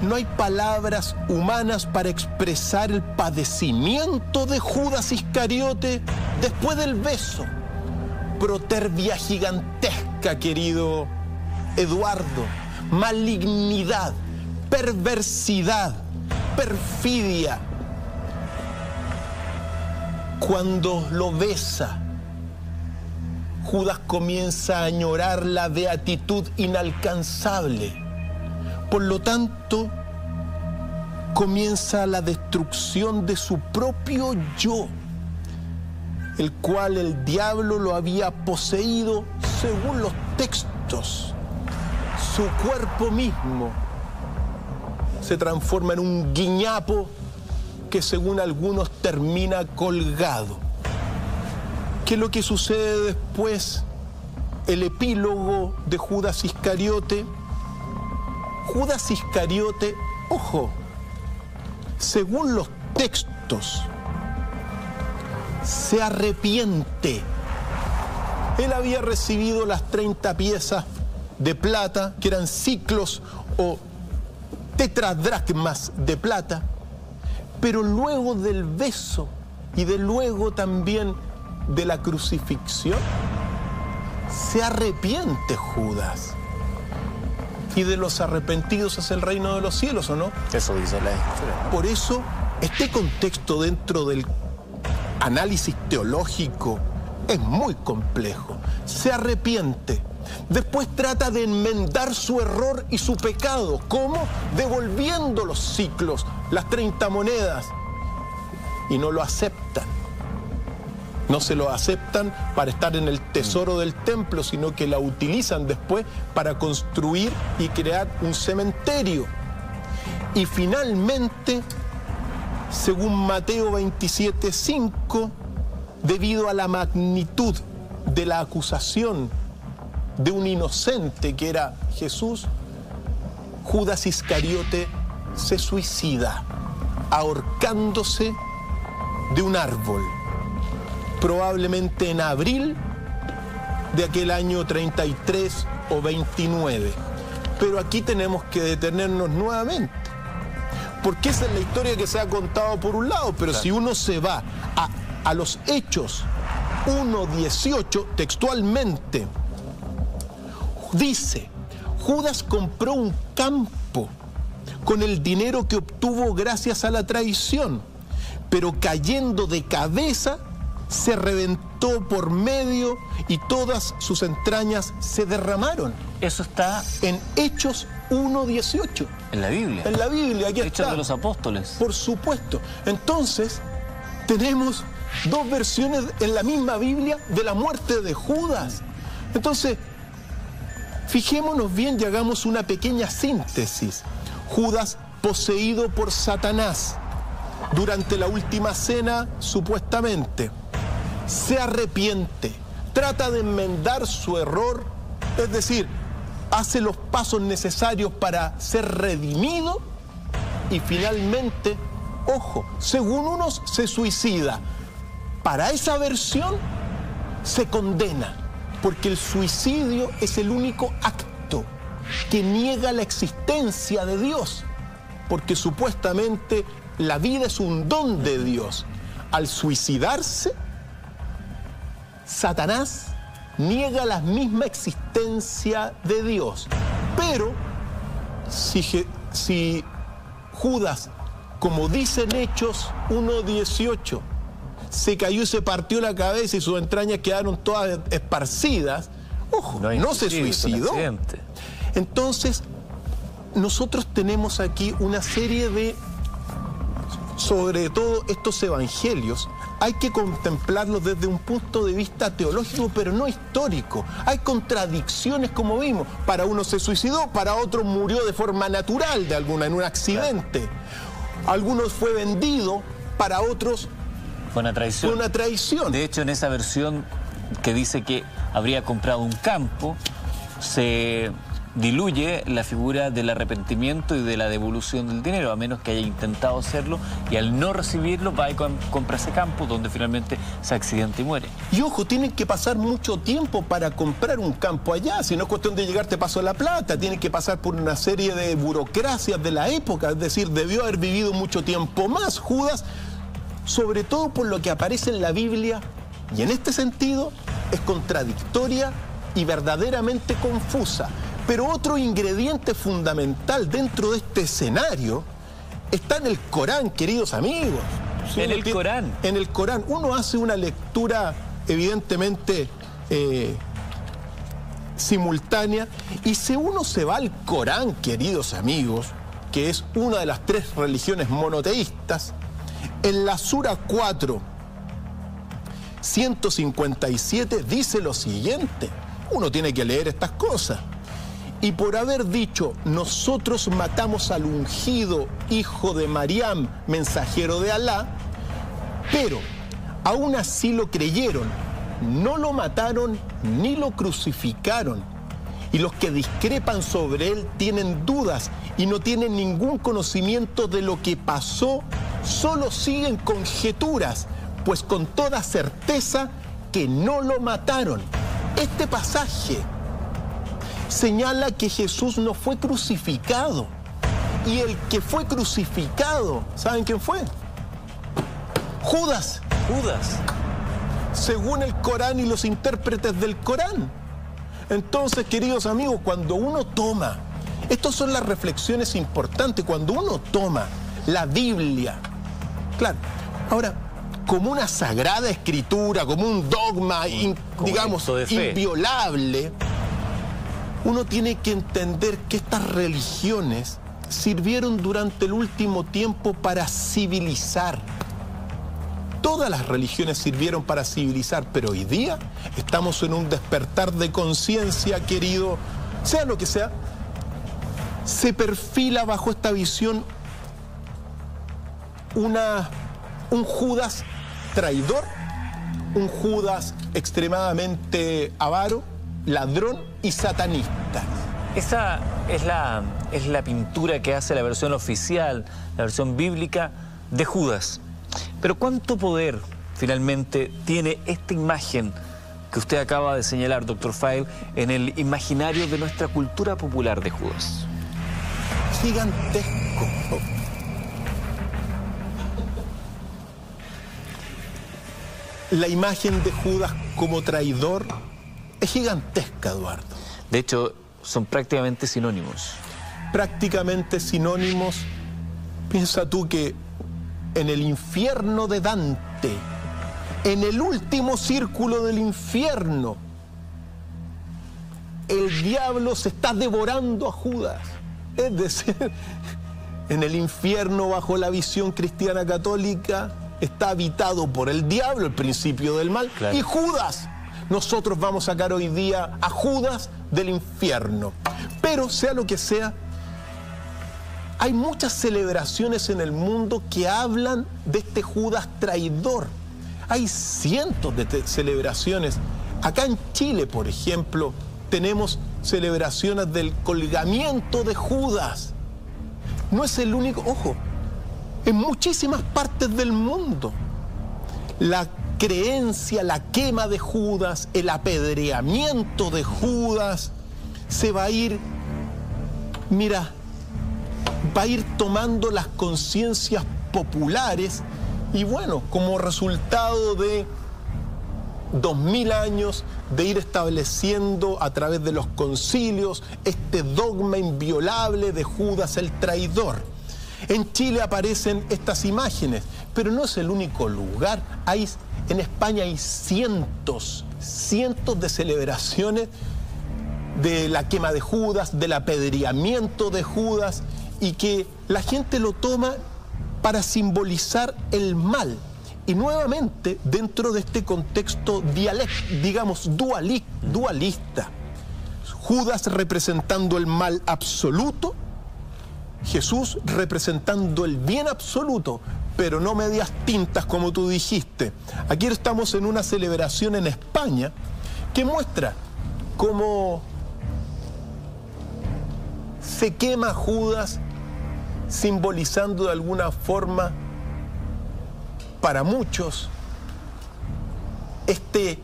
No hay palabras humanas para expresar el padecimiento de Judas Iscariote después del beso. Protervia gigantesca, querido Eduardo, malignidad, perversidad, perfidia. Cuando lo besa, Judas comienza a añorar la beatitud inalcanzable. Por lo tanto, comienza la destrucción de su propio yo, el cual el diablo lo había poseído según los textos. Su cuerpo mismo se transforma en un guiñapo que según algunos termina colgado. ¿Qué es lo que sucede después? El epílogo de Judas Iscariote. Judas Iscariote, ojo, según los textos, se arrepiente. Él había recibido las 30 piezas de plata, que eran ciclos o tetradracmas de plata, pero luego del beso y de luego también de la crucifixión, se arrepiente Judas. Y de los arrepentidos es el reino de los cielos, ¿o no? Eso dice la Escritura, ¿no? Por eso, este contexto dentro del análisis teológico es muy complejo. Se arrepiente. Después trata de enmendar su error y su pecado. ¿Cómo? Devolviendo los ciclos, las 30 monedas. Y no lo aceptan. No se lo aceptan para estar en el tesoro del templo, sino que la utilizan después para construir y crear un cementerio. Y finalmente, según Mateo 27:5, debido a la magnitud de la acusación de un inocente que era Jesús, Judas Iscariote se suicida ahorcándose de un árbol, probablemente en abril de aquel año 33 o 29. Pero aquí tenemos que detenernos nuevamente, porque esa es la historia que se ha contado por un lado, pero claro, si uno se va a los Hechos 1:18, textualmente, dice: Judas compró un campo con el dinero que obtuvo gracias a la traición, pero cayendo de cabeza se reventó por medio y todas sus entrañas se derramaron. Eso está en Hechos 1:18. En la Biblia. En la Biblia, aquí Hechos está. De los Apóstoles. Por supuesto. Entonces, tenemos dos versiones en la misma Biblia de la muerte de Judas. Entonces, fijémonos bien y hagamos una pequeña síntesis. Judas, poseído por Satanás durante la última cena, supuestamente, se arrepiente, trata de enmendar su error, es decir, hace los pasos necesarios para ser redimido y finalmente, ojo, según unos se suicida. Para esa versión se condena, porque el suicidio es el único acto que niega la existencia de Dios, porque supuestamente la vida es un don de Dios. Al suicidarse, Satanás niega la misma existencia de Dios. Pero si Judas, como dicen Hechos 1:18, se cayó y se partió la cabeza y sus entrañas quedaron todas esparcidas, ojo, no se suicidó. Entonces, nosotros tenemos aquí una serie de, sobre todo estos evangelios, hay que contemplarlo desde un punto de vista teológico, pero no histórico. Hay contradicciones, como vimos. Para uno se suicidó, para otro murió de forma natural, en un accidente. Algunos fue vendido, para otros fue una traición. Fue una traición. De hecho, en esa versión que dice que habría comprado un campo, se diluye la figura del arrepentimiento y de la devolución del dinero, a menos que haya intentado hacerlo y al no recibirlo va y compra ese campo donde finalmente se accidenta y muere. Y ojo, tienen que pasar mucho tiempo para comprar un campo allá, si no es cuestión de llegar te paso la plata, tienen que pasar por una serie de burocracias de la época, es decir, debió haber vivido mucho tiempo más Judas, sobre todo por lo que aparece en la Biblia, y en este sentido es contradictoria y verdaderamente confusa. Pero otro ingrediente fundamental dentro de este escenario está en el Corán, queridos amigos. ¿En el Corán? En el Corán. Uno hace una lectura evidentemente simultánea, y si uno se va al Corán, queridos amigos, que es una de las 3 religiones monoteístas, en la Sura 4, 157 dice lo siguiente. Uno tiene que leer estas cosas. Y por haber dicho, nosotros matamos al ungido hijo de Mariam, mensajero de Alá, pero aún así lo creyeron, no lo mataron ni lo crucificaron. Y los que discrepan sobre él tienen dudas y no tienen ningún conocimiento de lo que pasó, solo siguen conjeturas, pues con toda certeza que no lo mataron. Este pasaje señala que Jesús no fue crucificado. Y el que fue crucificado, ¿saben quién fue? Judas. Judas. Según el Corán y los intérpretes del Corán. Entonces, queridos amigos, cuando uno toma, estas son las reflexiones importantes, cuando uno toma la Biblia, claro, ahora, como una sagrada escritura, como un dogma, digamos, inviolable, uno tiene que entender que estas religiones sirvieron durante el último tiempo para civilizar. Todas las religiones sirvieron para civilizar, pero hoy día estamos en un despertar de conciencia, querido, sea lo que sea, se perfila bajo esta visión un Judas traidor, un Judas extremadamente avaro, ladrón y satanista. Esa es la pintura que hace la versión oficial, la versión bíblica de Judas. Pero ¿cuánto poder finalmente tiene esta imagen que usted acaba de señalar, doctor Feil, en el imaginario de nuestra cultura popular de Judas? Gigantesco. La imagen de Judas como traidor es gigantesca, Eduardo. De hecho, son prácticamente sinónimos. Prácticamente sinónimos. Piensa tú que en el infierno de Dante, en el último círculo del infierno, el diablo se está devorando a Judas. Es decir, en el infierno, bajo la visión cristiana católica, está habitado por el diablo, el principio del mal, claro. Y Judas. Nosotros vamos a sacar hoy día a Judas del infierno. Pero sea lo que sea, hay muchas celebraciones en el mundo que hablan de este Judas traidor. Hay cientos de celebraciones. Acá en Chile, por ejemplo, tenemos celebraciones del colgamiento de Judas. No es el único, ojo, en muchísimas partes del mundo. La creencia, la quema de Judas, el apedreamiento de Judas, se va a ir, mira, va a ir tomando las conciencias populares y bueno, como resultado de 2000 años de ir estableciendo a través de los concilios este dogma inviolable de Judas el traidor. En Chile aparecen estas imágenes, pero no es el único lugar. En España hay cientos de celebraciones de la quema de Judas, del apedreamiento de Judas, y que la gente lo toma para simbolizar el mal. Y nuevamente, dentro de este contexto dualista, Judas representando el mal absoluto, Jesús representando el bien absoluto, pero no medias tintas como tú dijiste. Aquí estamos en una celebración en España que muestra cómo se quema Judas, simbolizando de alguna forma para muchos este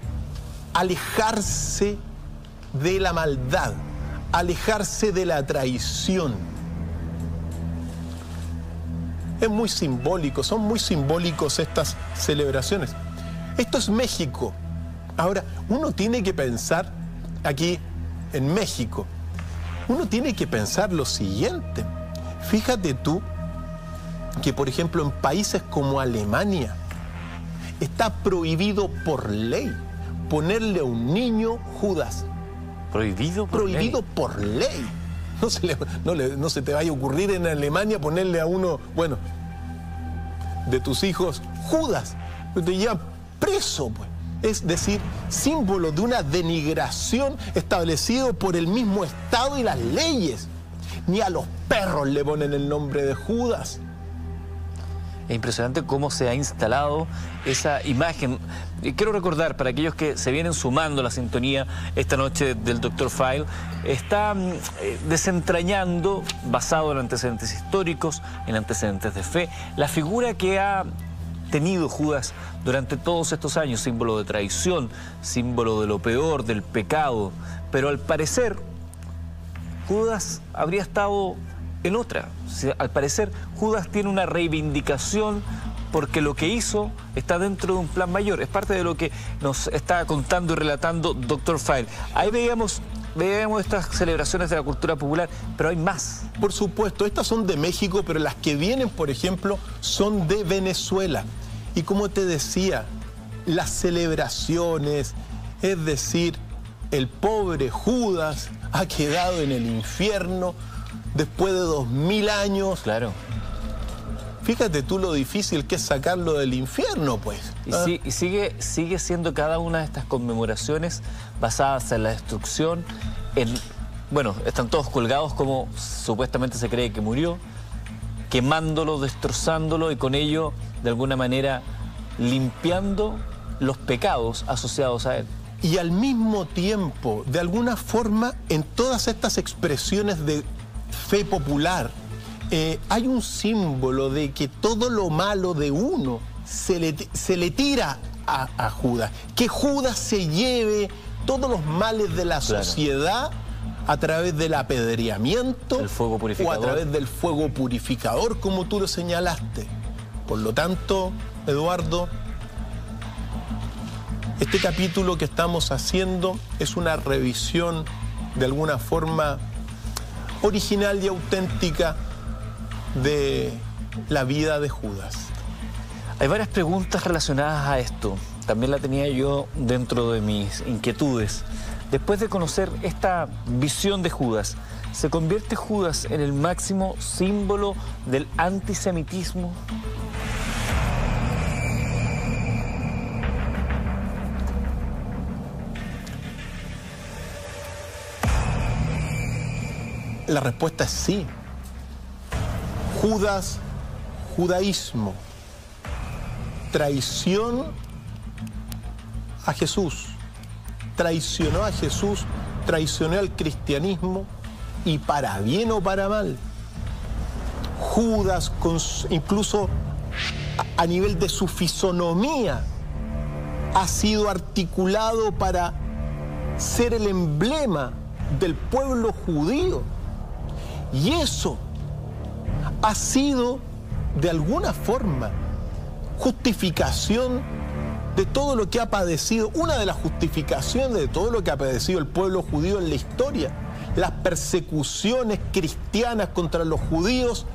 alejarse de la maldad, alejarse de la traición. Es muy simbólico, son muy simbólicos estas celebraciones. Esto es México. Ahora, uno tiene que pensar aquí en México, uno tiene que pensar lo siguiente. Fíjate tú que, por ejemplo, en países como Alemania está prohibido por ley ponerle a un niño Judas. ¿Prohibido por Prohibido ley? por ley. No se te vaya a ocurrir en Alemania ponerle a uno, bueno, de tus hijos Judas. Te llevan preso, pues. Es decir, símbolo de una denigración establecido por el mismo Estado y las leyes. Ni a los perros le ponen el nombre de Judas. Es impresionante cómo se ha instalado esa imagen. Y quiero recordar, para aquellos que se vienen sumando a la sintonía esta noche del Dr. File, está desentrañando, basado en antecedentes históricos, en antecedentes de fe, la figura que ha tenido Judas durante todos estos años, símbolo de traición, símbolo de lo peor, del pecado. Pero al parecer, Judas habría estado en otra. Al parecer, Judas tiene una reivindicación porque lo que hizo está dentro de un plan mayor. Es parte de lo que nos está contando y relatando Dr. File. Ahí veíamos estas celebraciones de la cultura popular, pero hay más. Por supuesto, estas son de México, pero las que vienen, por ejemplo, son de Venezuela. Y como te decía, las celebraciones, es decir, el pobre Judas ha quedado en el infierno después de 2000 años. Claro. Fíjate tú lo difícil que es sacarlo del infierno, pues. Y sigue siendo cada una de estas conmemoraciones basadas en la destrucción. Bueno, están todos colgados como supuestamente se cree que murió, quemándolo, destrozándolo y con ello, de alguna manera, limpiando los pecados asociados a él. Y al mismo tiempo, de alguna forma, en todas estas expresiones de fe popular, hay un símbolo de que todo lo malo de uno se le tira a Judas. Que Judas se lleve todos los males de la sociedad a través del apedreamiento, el fuego purificador, o a través del fuego purificador, como tú lo señalaste. Por lo tanto, Eduardo, este capítulo que estamos haciendo es una revisión de alguna forma original y auténtica de la vida de Judas. Hay varias preguntas relacionadas a esto. También la tenía yo dentro de mis inquietudes. Después de conocer esta visión de Judas, ¿se convierte Judas en el máximo símbolo del antisemitismo? La respuesta es sí. Judas, judaísmo, traición a Jesús, traicionó a Jesús, traicionó al cristianismo, y para bien o para mal. Judas, incluso a nivel de su fisonomía, ha sido articulado para ser el emblema del pueblo judío. Y eso ha sido, de alguna forma, justificación de todo lo que ha padecido, una de las justificaciones de todo lo que ha padecido el pueblo judío en la historia. Las persecuciones cristianas contra los judíos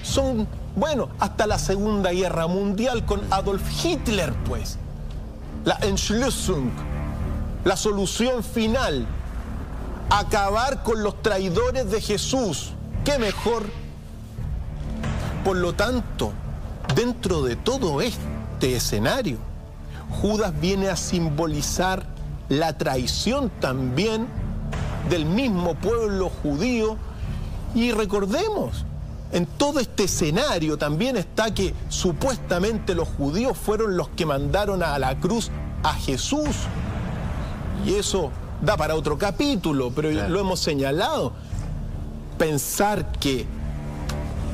son, bueno, hasta la Segunda Guerra Mundial con Adolf Hitler, pues. La Entschließung, la solución final, acabar con los traidores de Jesús. ¿Qué mejor? Por lo tanto, dentro de todo este este escenario. Judas viene a simbolizar la traición también del mismo pueblo judío. Y recordemos, en todo este escenario también está que supuestamente los judíos fueron los que mandaron a la cruz a Jesús. Y eso da para otro capítulo, pero claro, lo hemos señalado. Pensar que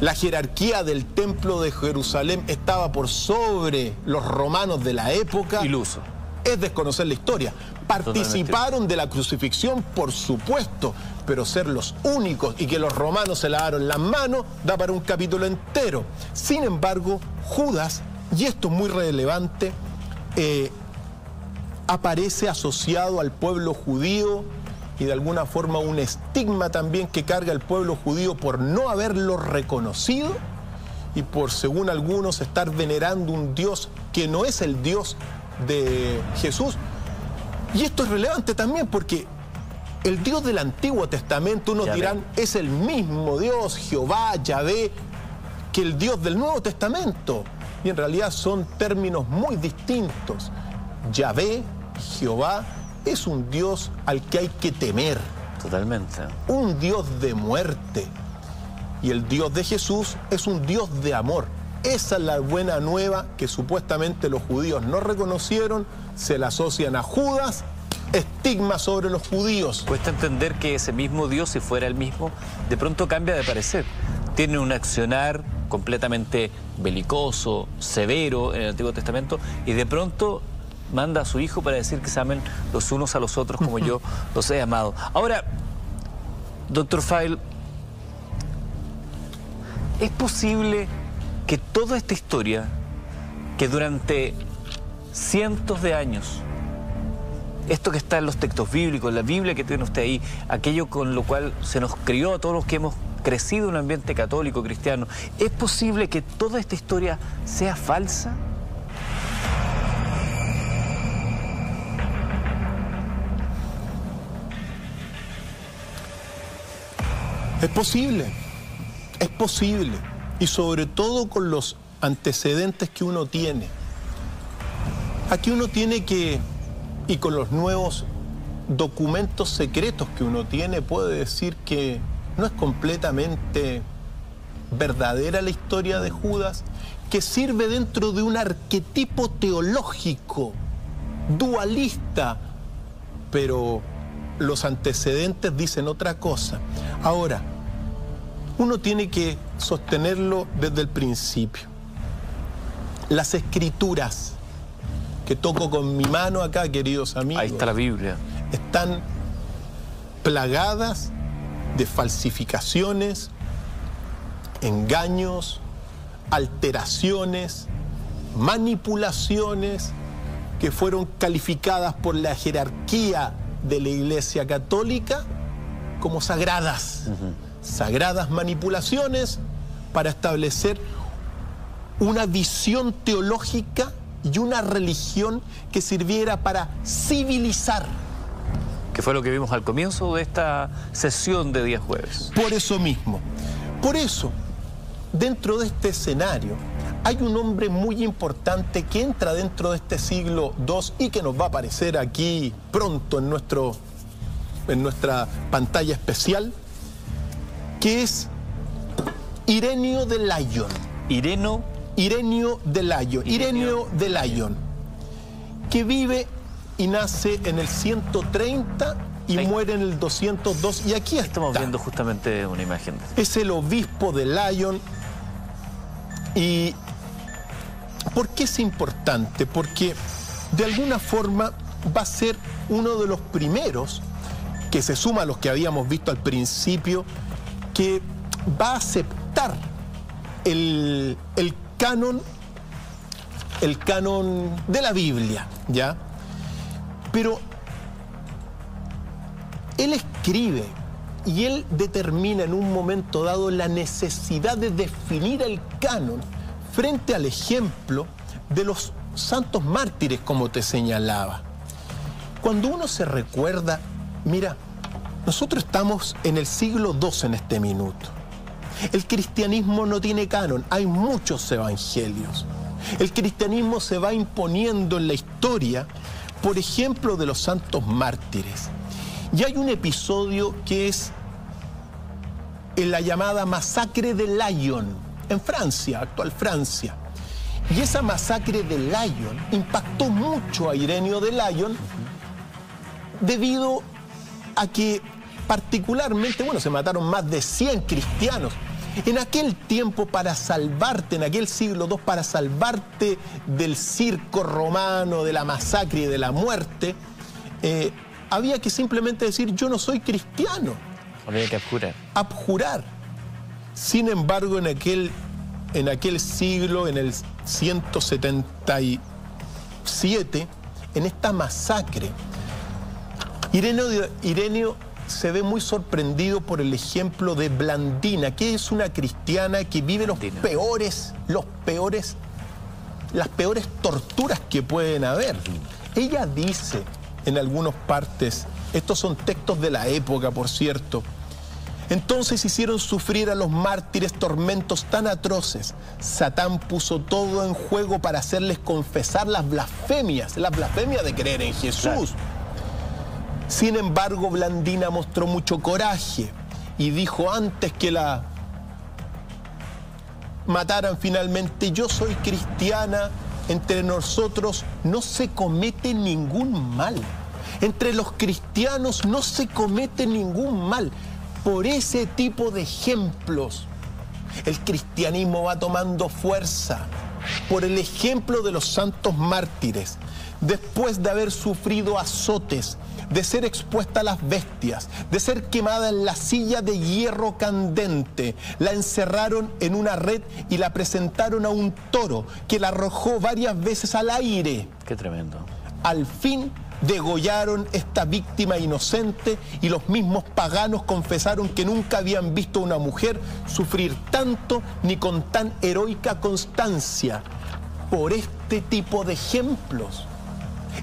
la jerarquía del templo de Jerusalén estaba por sobre los romanos de la época. Iluso. Es desconocer la historia. Participaron de la crucifixión, por supuesto, pero ser los únicos y que los romanos se lavaron las manos da para un capítulo entero. Sin embargo, Judas, y esto es muy relevante, aparece asociado al pueblo judío y de alguna forma un estigma también que carga el pueblo judío por no haberlo reconocido y por, según algunos, estar venerando un Dios que no es el Dios de Jesús. Y esto es relevante también porque el Dios del Antiguo Testamento, unos dirán, es el mismo Dios, Jehová, Yahvé, que el Dios del Nuevo Testamento. Y en realidad son términos muy distintos. Yahvé, Jehová, es un Dios al que hay que temer. Totalmente. Un Dios de muerte. Y el Dios de Jesús es un Dios de amor. Esa es la buena nueva que supuestamente los judíos no reconocieron, se la asocian a Judas, estigma sobre los judíos. Cuesta entender que ese mismo Dios, si fuera el mismo, de pronto cambia de parecer. Tiene un accionar completamente belicoso, severo en el Antiguo Testamento, y de pronto manda a su Hijo para decir que se amen los unos a los otros como yo los he amado. Ahora, doctor Feil, ¿es posible que toda esta historia, que durante cientos de años, esto que está en los textos bíblicos, la Biblia que tiene usted ahí, aquello con lo cual se nos crió a todos los que hemos crecido en un ambiente católico, cristiano, ¿es posible que toda esta historia sea falsa? Es posible, es posible. Y sobre todo con los antecedentes que uno tiene. Aquí uno tiene que, y con los nuevos documentos secretos que uno tiene, puede decir que no es completamente verdadera la historia de Judas, que sirve dentro de un arquetipo teológico, dualista, pero los antecedentes dicen otra cosa. Ahora, uno tiene que sostenerlo desde el principio. Las escrituras que toco con mi mano acá, queridos amigos, ahí está la Biblia, están plagadas de falsificaciones, engaños, alteraciones, manipulaciones que fueron calificadas por la jerarquía de la Iglesia Católica como sagradas. Sagradas manipulaciones para establecer una visión teológica y una religión que sirviera para civilizar. Que fue lo que vimos al comienzo de esta sesión de día jueves. Por eso mismo. Por eso, dentro de este escenario, hay un hombre muy importante que entra dentro de este siglo II y que nos va a aparecer aquí pronto en nuestra pantalla especial, que es Ireneo de Lyon. Ireneo de Lyon, que vive y nace en el 130 y muere en el 202. Y aquí estamos viendo justamente una imagen. Es el obispo de Lyon. ¿Y por qué es importante? Porque de alguna forma va a ser uno de los primeros, que se suma a los que habíamos visto al principio, que va a aceptar el canon de la Biblia, ¿ya? Pero él escribe y él determina en un momento dado la necesidad de definir el canon frente al ejemplo de los santos mártires, como te señalaba. Cuando uno se recuerda, mira, nosotros estamos en el siglo II en este minuto. El cristianismo no tiene canon, hay muchos evangelios. El cristianismo se va imponiendo en la historia por ejemplo de los santos mártires. Y hay un episodio que es en la llamada masacre de Lyon, en Francia, actual Francia. Y esa masacre de Lyon impactó mucho a Ireneo de Lyon debido a que particularmente, bueno, se mataron más de 100 cristianos. En aquel tiempo, para salvarte, en aquel siglo II, para salvarte del circo romano, de la masacre y de la muerte, había que simplemente decir, yo no soy cristiano. Había que abjurar. Abjurar. Sin embargo, en aquel siglo, en el 177, en esta masacre, Ireneo se ve muy sorprendido por el ejemplo de Blandina, que es una cristiana que vive las peores torturas que pueden haber. Ella dice en algunas partes, estos son textos de la época, por cierto, entonces hicieron sufrir a los mártires tormentos tan atroces. Satán puso todo en juego para hacerles confesar las blasfemias de creer en Jesús. Claro. Sin embargo, Blandina mostró mucho coraje y dijo antes que la mataran finalmente, yo soy cristiana, entre nosotros no se comete ningún mal. Entre los cristianos no se comete ningún mal. Por ese tipo de ejemplos, el cristianismo va tomando fuerza. Por el ejemplo de los santos mártires, después de haber sufrido azotes, de ser expuesta a las bestias, de ser quemada en la silla de hierro candente, la encerraron en una red y la presentaron a un toro que la arrojó varias veces al aire. Qué tremendo. Al fin degollaron esta víctima inocente y los mismos paganos confesaron que nunca habían visto a una mujer sufrir tanto ni con tan heroica constancia. Por este tipo de ejemplos,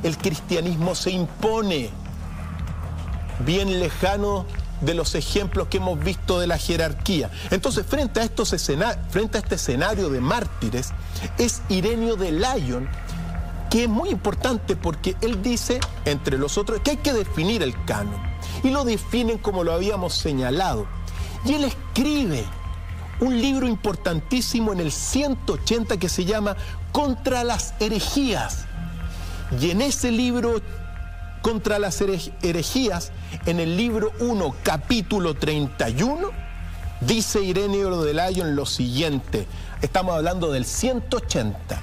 el cristianismo se impone, bien lejano de los ejemplos que hemos visto de la jerarquía. Entonces, frente a este escenario de mártires, es Ireneo de Lyon, que es muy importante porque él dice, entre los otros, que hay que definir el canon. Y lo definen como lo habíamos señalado. Y él escribe un libro importantísimo en el 180 que se llama Contra las herejías. Y en ese libro, Contra las herejías, en el libro 1, capítulo 31, dice Ireneo de Lyon lo siguiente. Estamos hablando del 180.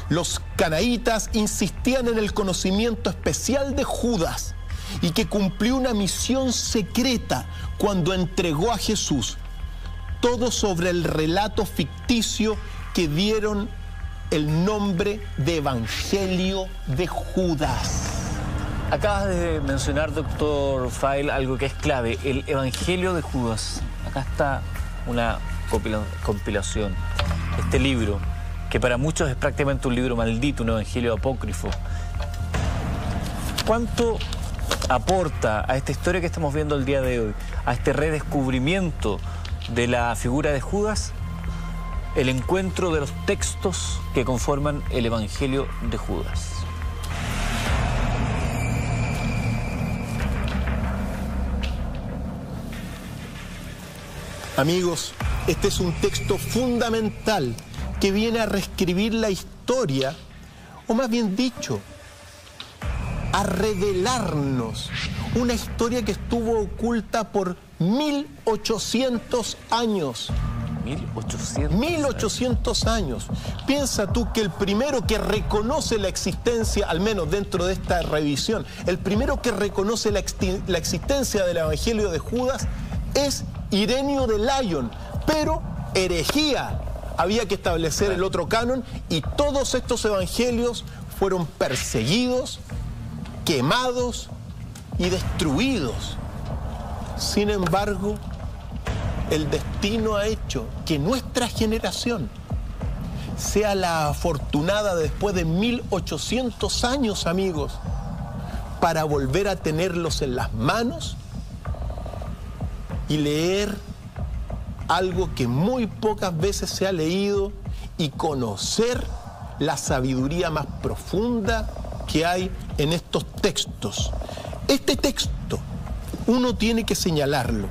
Los canaítas insistían en el conocimiento especial de Judas y que cumplió una misión secreta cuando entregó a Jesús. Todo sobre el relato ficticio que dieron el nombre de Evangelio de Judas. Acabas de mencionar, doctor Feil, algo que es clave, el Evangelio de Judas. Acá está una compilación, este libro, que para muchos es prácticamente un libro maldito, un evangelio apócrifo. ¿Cuánto aporta a esta historia que estamos viendo el día de hoy, a este redescubrimiento de la figura de Judas, el encuentro de los textos que conforman el evangelio de Judas? Amigos, este es un texto fundamental que viene a reescribir la historia, o más bien dicho, a revelarnos una historia que estuvo oculta por 1800 años. 1800 años. Piensa tú que el primero que reconoce la existencia, al menos dentro de esta revisión, el primero que reconoce la existencia del Evangelio de Judas es Ireneo de Lyon, pero herejía. Había que establecer el otro canon y todos estos evangelios fueron perseguidos, quemados y destruidos. Sin embargo, el destino ha hecho que nuestra generación sea la afortunada después de 1800 años, amigos, para volver a tenerlos en las manos y leer algo que muy pocas veces se ha leído y conocer la sabiduría más profunda que hay en estos textos. Este texto, uno tiene que señalarlo.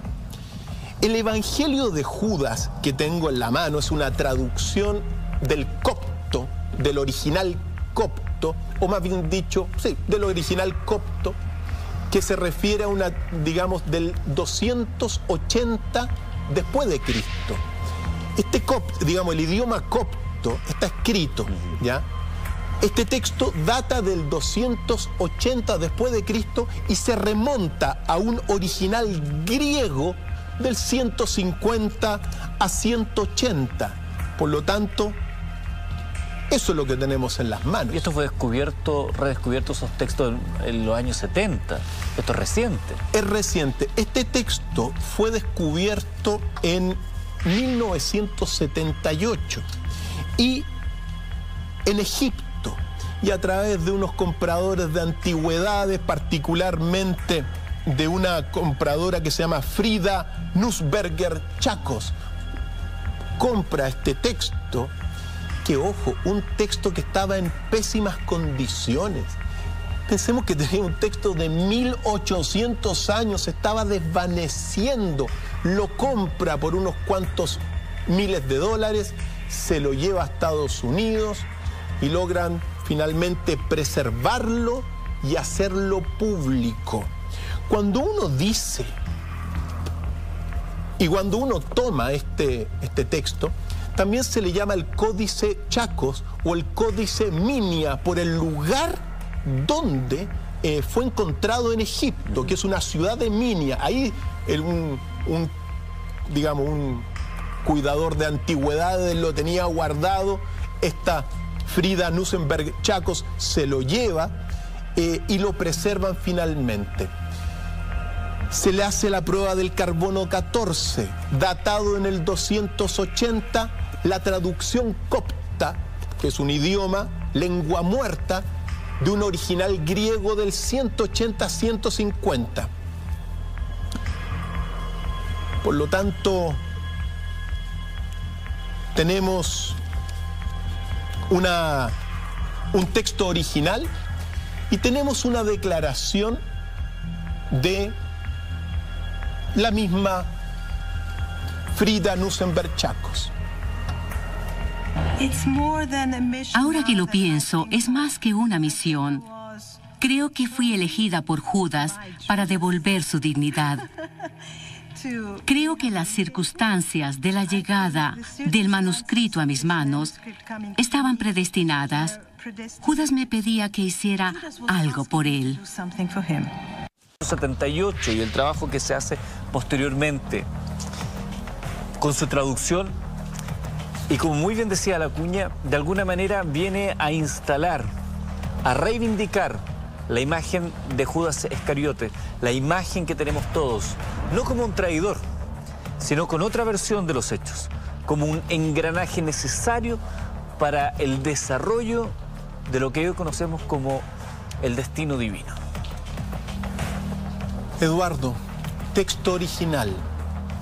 El Evangelio de Judas que tengo en la mano es una traducción del copto, del original copto, o más bien dicho, sí, del original copto, que se refiere a una, digamos, del 280 después de Cristo. Este copto, digamos, el idioma copto está escrito, ¿ya? Este texto data del 280 después de Cristo y se remonta a un original griego del 150 a 180. Por lo tanto, eso es lo que tenemos en las manos. Y esto fue redescubierto esos textos en los años 70. Esto es reciente. Es reciente. Este texto fue descubierto en 1978 y en Egipto, y a través de unos compradores de antigüedades, particularmente de una compradora que se llama Frida Nussberger Chacos. Compra este texto, que ojo, un texto que estaba en pésimas condiciones. Pensemos que tenía un texto de 1800 años, se estaba desvaneciendo. Lo compra por unos cuantos miles de dólares, se lo lleva a Estados Unidos y logran finalmente preservarlo y hacerlo público. Cuando uno dice y cuando uno toma este texto, también se le llama el Códice Chacos o el Códice Minia por el lugar donde fue encontrado en Egipto, que es una ciudad de Minia. Ahí un cuidador de antigüedades lo tenía guardado. Esta Frida Nussberger Chacos se lo lleva y lo preservan finalmente. Se le hace la prueba del carbono 14, datado en el 280, la traducción copta, que es un idioma, lengua muerta, de un original griego del 180-150. Por lo tanto, tenemos un texto original y tenemos una declaración de la misma Frida Nussberger Chacos. Ahora que lo pienso, es más que una misión. Creo que fui elegida por Judas para devolver su dignidad. Creo que las circunstancias de la llegada del manuscrito a mis manos estaban predestinadas. Judas me pedía que hiciera algo por él. 78 y el trabajo que se hace posteriormente con su traducción, y como muy bien decía la cuña, de alguna manera viene a instalar, a reivindicar la imagen de Judas Iscariote, la imagen que tenemos todos, no como un traidor, sino con otra versión de los hechos, como un engranaje necesario para el desarrollo de lo que hoy conocemos como el destino divino. Eduardo, texto original,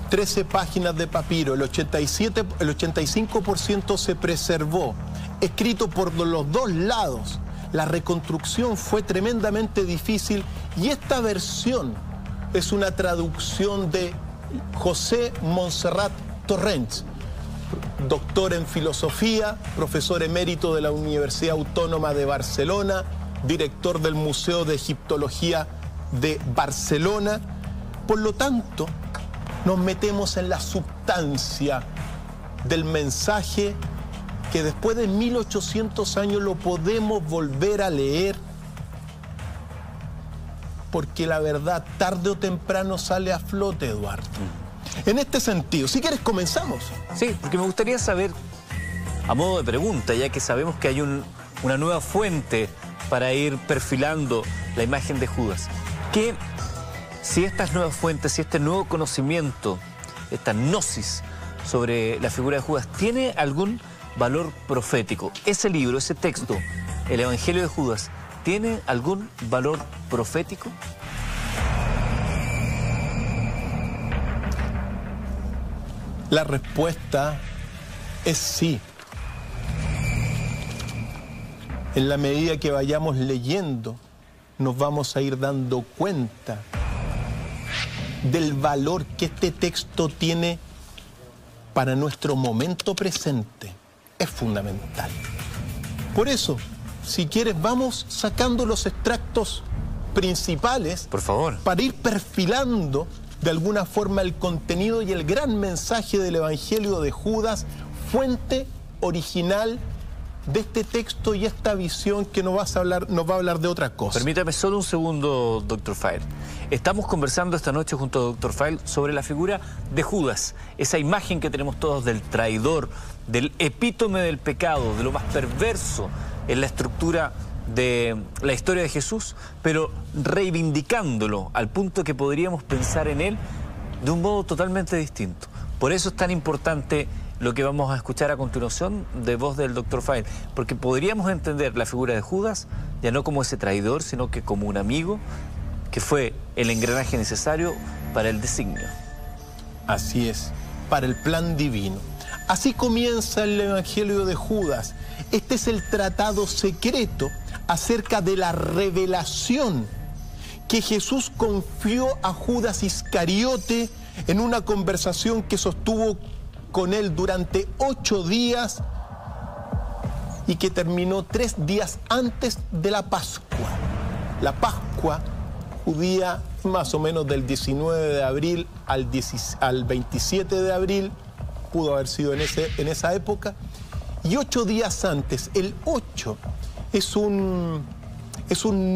13 páginas de papiro, el 85% se preservó, escrito por los dos lados. La reconstrucción fue tremendamente difícil y esta versión es una traducción de José Montserrat Torrents, doctor en filosofía, profesor emérito de la Universidad Autónoma de Barcelona, director del Museo de Egiptología de Barcelona. Por lo tanto, nos metemos en la substancia del mensaje que después de 1800 años lo podemos volver a leer, porque la verdad tarde o temprano sale a flote, Eduardo. En este sentido, si quieres comenzamos. Sí, porque me gustaría saber, a modo de pregunta, ya que sabemos que hay una nueva fuente para ir perfilando la imagen de Judas, que si estas nuevas fuentes, si este nuevo conocimiento, esta gnosis sobre la figura de Judas, tiene algún valor profético. Ese libro, ese texto, el Evangelio de Judas, ¿tiene algún valor profético? La respuesta es sí. En la medida que vayamos leyendo, nos vamos a ir dando cuenta del valor que este texto tiene para nuestro momento presente. Es fundamental. Por eso, si quieres, vamos sacando los extractos principales, por favor, para ir perfilando de alguna forma el contenido y el gran mensaje del Evangelio de Judas, fuente original de este texto y esta visión que nos va a hablar de otra cosa. Permítame solo un segundo, Dr. File. Estamos conversando esta noche junto a Dr. File sobre la figura de Judas, esa imagen que tenemos todos del traidor, del epítome del pecado, de lo más perverso en la estructura de la historia de Jesús, pero reivindicándolo al punto que podríamos pensar en él de un modo totalmente distinto. Por eso es tan importante lo que vamos a escuchar a continuación de voz del Dr. File, porque podríamos entender la figura de Judas ya no como ese traidor, sino que como un amigo que fue el engranaje necesario para el designio. Así es, para el plan divino. Así comienza el Evangelio de Judas. Este es el tratado secreto acerca de la revelación que Jesús confió a Judas Iscariote en una conversación que sostuvo con él durante 8 días y que terminó 3 días antes de la Pascua. La Pascua judía más o menos del 19 de abril al 27 de abril, pudo haber sido en esa época, y 8 días antes, el 8 es un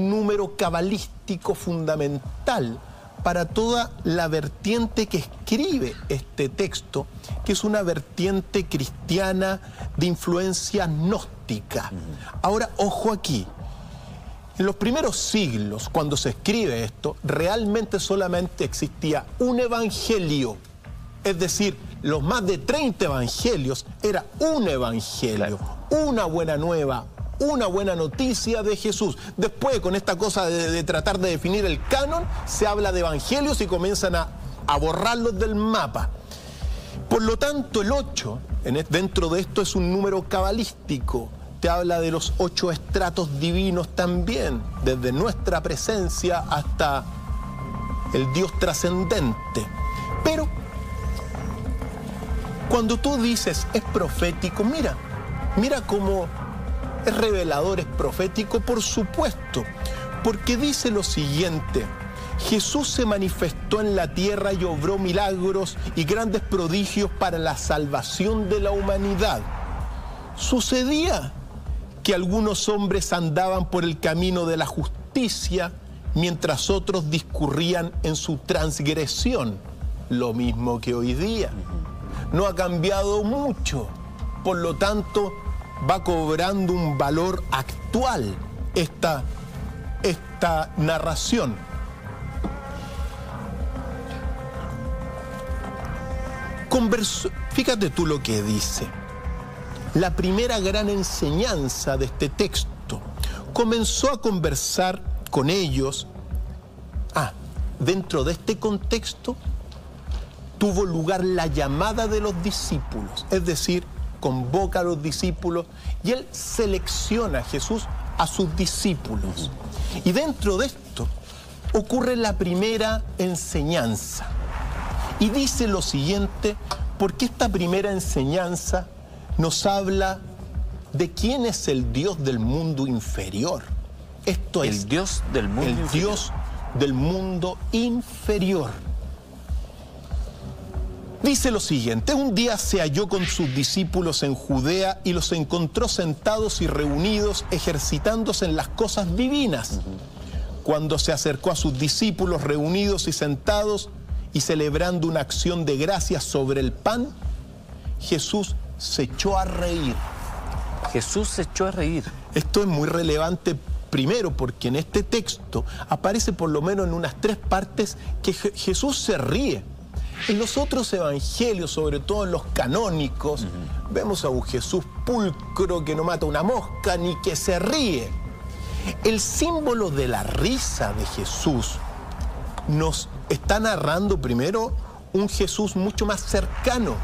número cabalístico fundamental para toda la vertiente que escribe este texto, que es una vertiente cristiana de influencia gnóstica. Ahora, ojo aquí, en los primeros siglos, cuando se escribe esto, realmente solamente existía un evangelio, es decir, los más de 30 evangelios era un evangelio, claro, una buena nueva, una buena noticia de Jesús. Después, con esta cosa de tratar de definir el canon, se habla de evangelios y comienzan a borrarlos del mapa. Por lo tanto, el 8, dentro de esto, es un número cabalístico. Te habla de los 8 estratos divinos también, desde nuestra presencia hasta el Dios trascendente. Pero, cuando tú dices es profético, mira cómo es revelador, es profético, por supuesto, porque dice lo siguiente: Jesús se manifestó en la tierra y obró milagros y grandes prodigios para la salvación de la humanidad. Sucedía que algunos hombres andaban por el camino de la justicia, mientras otros discurrían en su transgresión. Lo mismo que hoy día. No ha cambiado mucho, por lo tanto va cobrando un valor actual esta narración. Fíjate tú lo que dice. La primera gran enseñanza de este texto comenzó a conversar con ellos. Dentro de este contexto tuvo lugar la llamada de los discípulos, es decir, convoca a los discípulos y él selecciona, Jesús, a sus discípulos. Y dentro de esto ocurre la primera enseñanza. Y dice lo siguiente, porque esta primera enseñanza nos habla de quién es el Dios del mundo inferior. Esto es el Dios del mundo inferior. El Dios del mundo inferior. Dice lo siguiente: un día se halló con sus discípulos en Judea y los encontró sentados y reunidos, ejercitándose en las cosas divinas. Cuando se acercó a sus discípulos reunidos y sentados y celebrando una acción de gracias sobre el pan, Jesús se echó a reír. Jesús se echó a reír. Esto es muy relevante, primero, porque en este texto aparece por lo menos en unas 3 partes que Jesús se ríe. En los otros evangelios, sobre todo en los canónicos, vemos a un Jesús pulcro que no mata una mosca ni que se ríe. El símbolo de la risa de Jesús nos está narrando primero un Jesús mucho más cercano,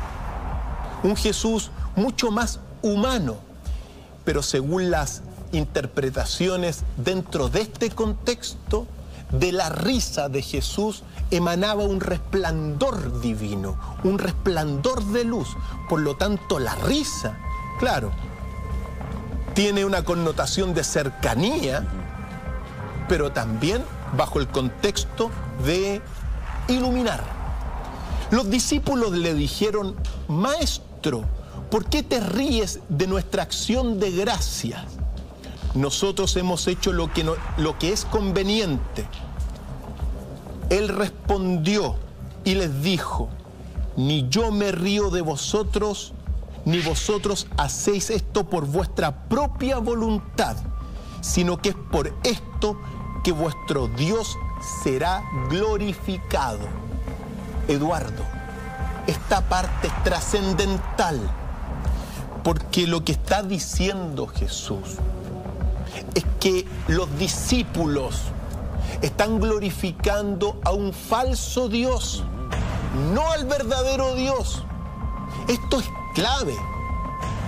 un Jesús mucho más humano. Pero según las interpretaciones dentro de este contexto, de la risa de Jesús emanaba un resplandor divino, un resplandor de luz. Por lo tanto, la risa, claro, tiene una connotación de cercanía, pero también bajo el contexto de iluminar. Los discípulos le dijeron: Maestro, ¿por qué te ríes de nuestra acción de gracias? Nosotros hemos hecho lo que es conveniente. Él respondió y les dijo: ni yo me río de vosotros, ni vosotros hacéis esto por vuestra propia voluntad, sino que es por esto que vuestro Dios será glorificado. Eduardo, esta parte es trascendental, porque lo que está diciendo Jesús es que los discípulos están glorificando a un falso Dios, no al verdadero Dios. Esto es clave,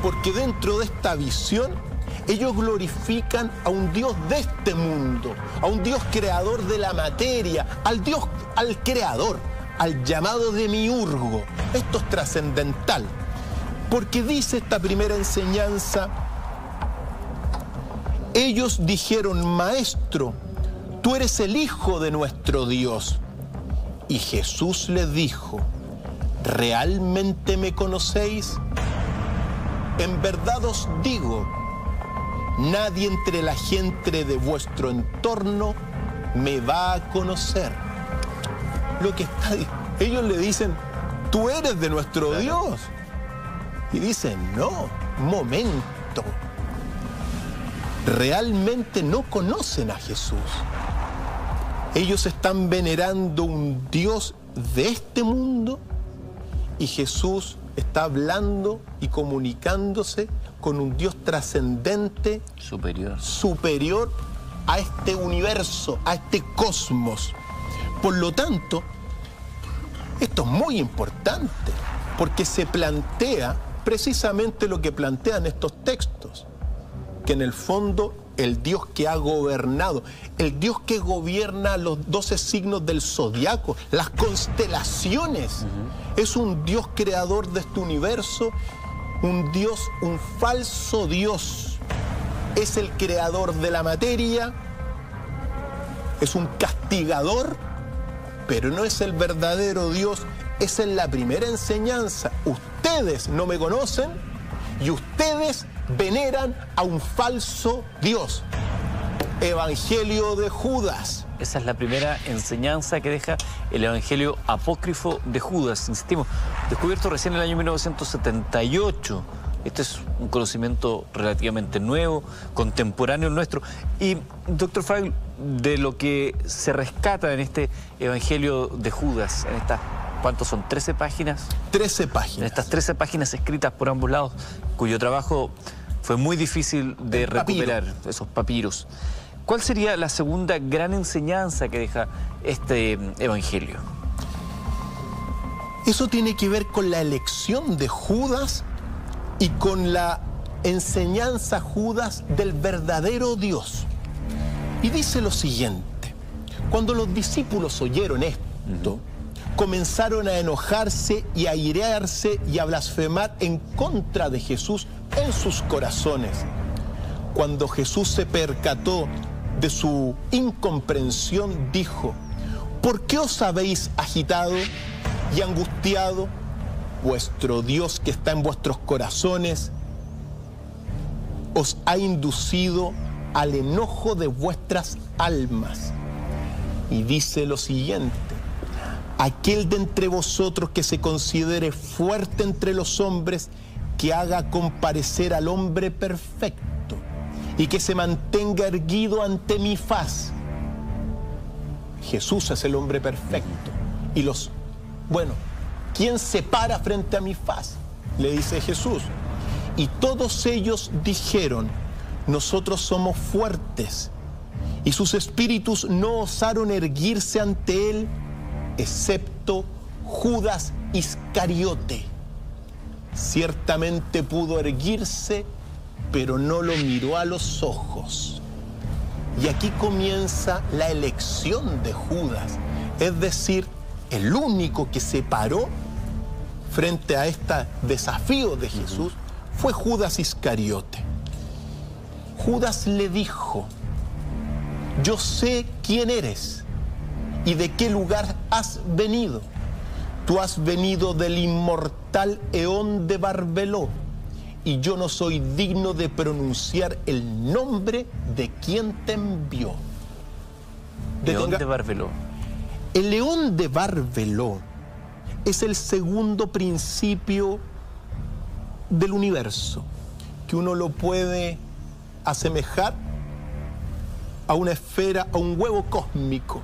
porque dentro de esta visión ellos glorifican a un Dios de este mundo, a un Dios creador de la materia, al creador, al llamado demiurgo. Esto es trascendental, porque dice esta primera enseñanza: ellos dijeron: Maestro, tú eres el Hijo de nuestro Dios. Y Jesús les dijo: ¿realmente me conocéis? En verdad os digo, nadie entre la gente de vuestro entorno me va a conocer. Ellos le dicen: tú eres de nuestro Dios. Y dicen: no, momento. Realmente no conocen a Jesús. Ellos están venerando un Dios de este mundo, y Jesús está hablando y comunicándose con un Dios trascendente, superior a este universo, a este cosmos. Por lo tanto, esto es muy importante, porque se plantea precisamente lo que plantean estos textos, que en el fondo el Dios que ha gobernado, el Dios que gobierna los 12 signos del zodiaco, las constelaciones, es un Dios creador de este universo, un Dios, un falso Dios. Es el creador de la materia, es un castigador, pero no es el verdadero Dios. Esa es la primera enseñanza. Ustedes no me conocen y ustedes veneran a un falso Dios. Evangelio de Judas. Esa es la primera enseñanza que deja el Evangelio apócrifo de Judas. Insistimos, descubierto recién en el año 1978. Este es un conocimiento relativamente nuevo, contemporáneo nuestro. Y, doctor Fragl, de lo que se rescata en este Evangelio de Judas, en estas, ¿cuántos son? ¿13 páginas? 13 páginas. En estas 13 páginas escritas por ambos lados, cuyo trabajo fue muy difícil de recuperar, esos papiros. ¿Cuál sería la segunda gran enseñanza que deja este Evangelio? Eso tiene que ver con la elección de Judas y con la enseñanza Judas del verdadero Dios. Y dice lo siguiente: cuando los discípulos oyeron esto, comenzaron a enojarse y a airearse y a blasfemar en contra de Jesús en sus corazones. Cuando Jesús se percató de su incomprensión, dijo: ¿por qué os habéis agitado y angustiado? Vuestro Dios que está en vuestros corazones os ha inducido al enojo de vuestras almas. Y dice lo siguiente: aquel de entre vosotros que se considere fuerte entre los hombres, que haga comparecer al hombre perfecto y que se mantenga erguido ante mi faz. Jesús es el hombre perfecto. Y ¿quién se para frente a mi faz? Le dice Jesús. Y todos ellos dijeron: nosotros somos fuertes. Y sus espíritus no osaron erguirse ante él, excepto Judas Iscariote. Ciertamente pudo erguirse pero no lo miró a los ojos. Y aquí comienza la elección de Judas, es decir, el único que se paró frente a este desafío de Jesús fue Judas Iscariote. Judas le dijo: yo sé quién eres y de qué lugar has venido. Tú has venido del inmortal Eón de Barbeló, y yo no soy digno de pronunciar el nombre de quien te envió. Eón de Barbeló. El Eón de Barbeló es el segundo principio del universo, que uno lo puede asemejar a una esfera, a un huevo cósmico,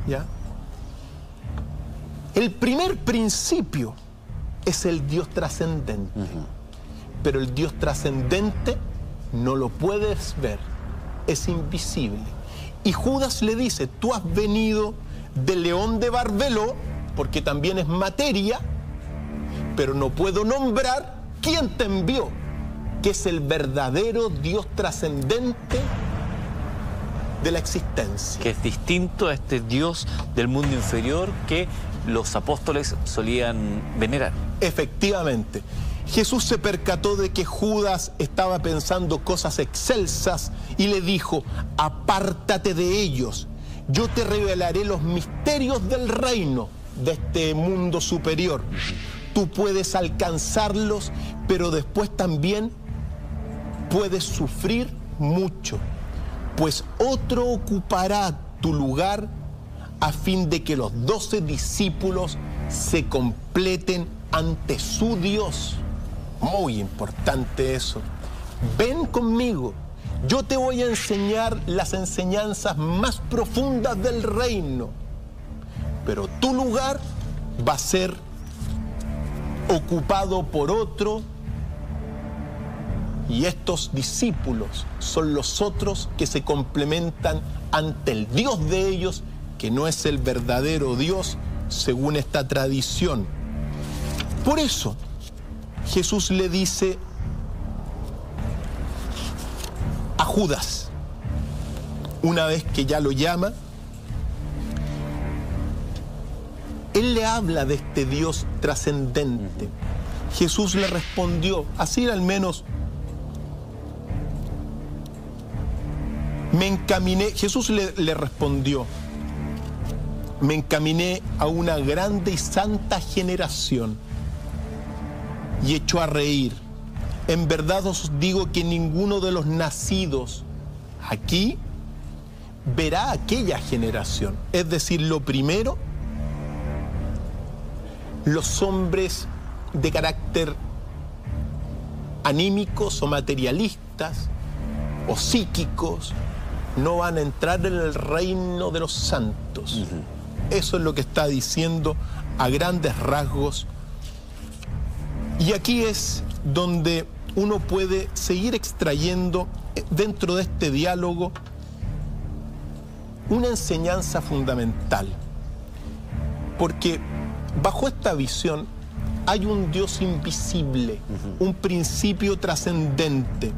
¿ya? El primer principio es el Dios trascendente, pero el Dios trascendente no lo puedes ver, es invisible. Y Judas le dice: tú has venido del León de Barbeló, porque también es materia, pero no puedo nombrar quién te envió, que es el verdadero Dios trascendente de la existencia. Que es distinto a este Dios del mundo inferior que los apóstoles solían venerar. Efectivamente. Jesús se percató de que Judas estaba pensando cosas excelsas y le dijo: apártate de ellos, yo te revelaré los misterios del reino, de este mundo superior. Tú puedes alcanzarlos, pero después también puedes sufrir mucho, pues otro ocupará tu lugar a fin de que los 12 discípulos se completen ante su Dios. Muy importante eso. Ven conmigo, yo te voy a enseñar las enseñanzas más profundas del reino, pero tu lugar va a ser ocupado por otro, y estos discípulos son los otros que se complementan ante el Dios de ellos, que no es el verdadero Dios según esta tradición. Por eso Jesús le dice a Judas, una vez que ya lo llama, él le habla de este Dios trascendente. Jesús le respondió, así al menos me encaminé, Jesús le respondió: me encaminé a una grande y santa generación y echó a reír. En verdad os digo que ninguno de los nacidos aquí verá aquella generación. Es decir, lo primero, los hombres de carácter anímicos o materialistas o psíquicos no van a entrar en el reino de los santos. Eso es lo que está diciendo a grandes rasgos. Y aquí es donde uno puede seguir extrayendo dentro de este diálogo una enseñanza fundamental. Porque bajo esta visión hay un Dios invisible, un principio trascendente.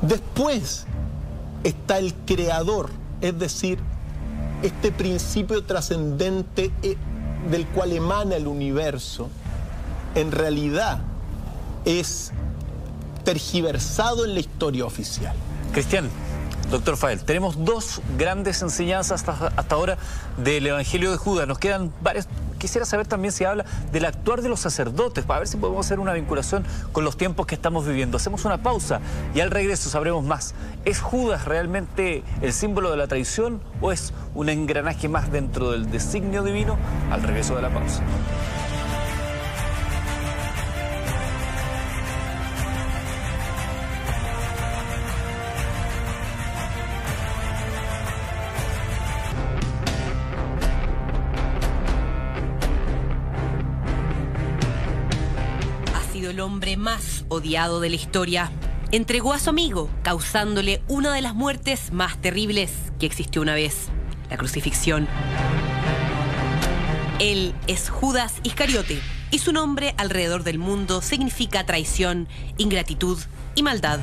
Después está el creador, es decir, este principio trascendente del cual emana el universo, en realidad es tergiversado en la historia oficial. Cristian, doctor Fael, tenemos dos grandes enseñanzas hasta ahora del Evangelio de Judas. Nos quedan varias. Quisiera saber también si habla del actuar de los sacerdotes, para ver si podemos hacer una vinculación con los tiempos que estamos viviendo. Hacemos una pausa y al regreso sabremos más. ¿Es Judas realmente el símbolo de la traición o es un engranaje más dentro del designio divino? Al regreso de la pausa. El hombre más odiado de la historia. Entregó a su amigo, causándole una de las muertes más terribles que existió una vez: la crucifixión. Él es Judas Iscariote, y su nombre alrededor del mundo significa traición, ingratitud y maldad.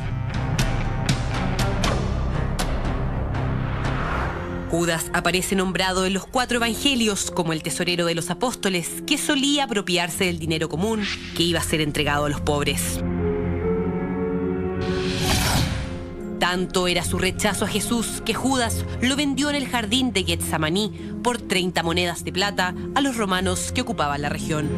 Judas aparece nombrado en los 4 evangelios como el tesorero de los apóstoles que solía apropiarse del dinero común que iba a ser entregado a los pobres. Tanto era su rechazo a Jesús que Judas lo vendió en el jardín de Getsemaní por 30 monedas de plata a los romanos que ocupaban la región.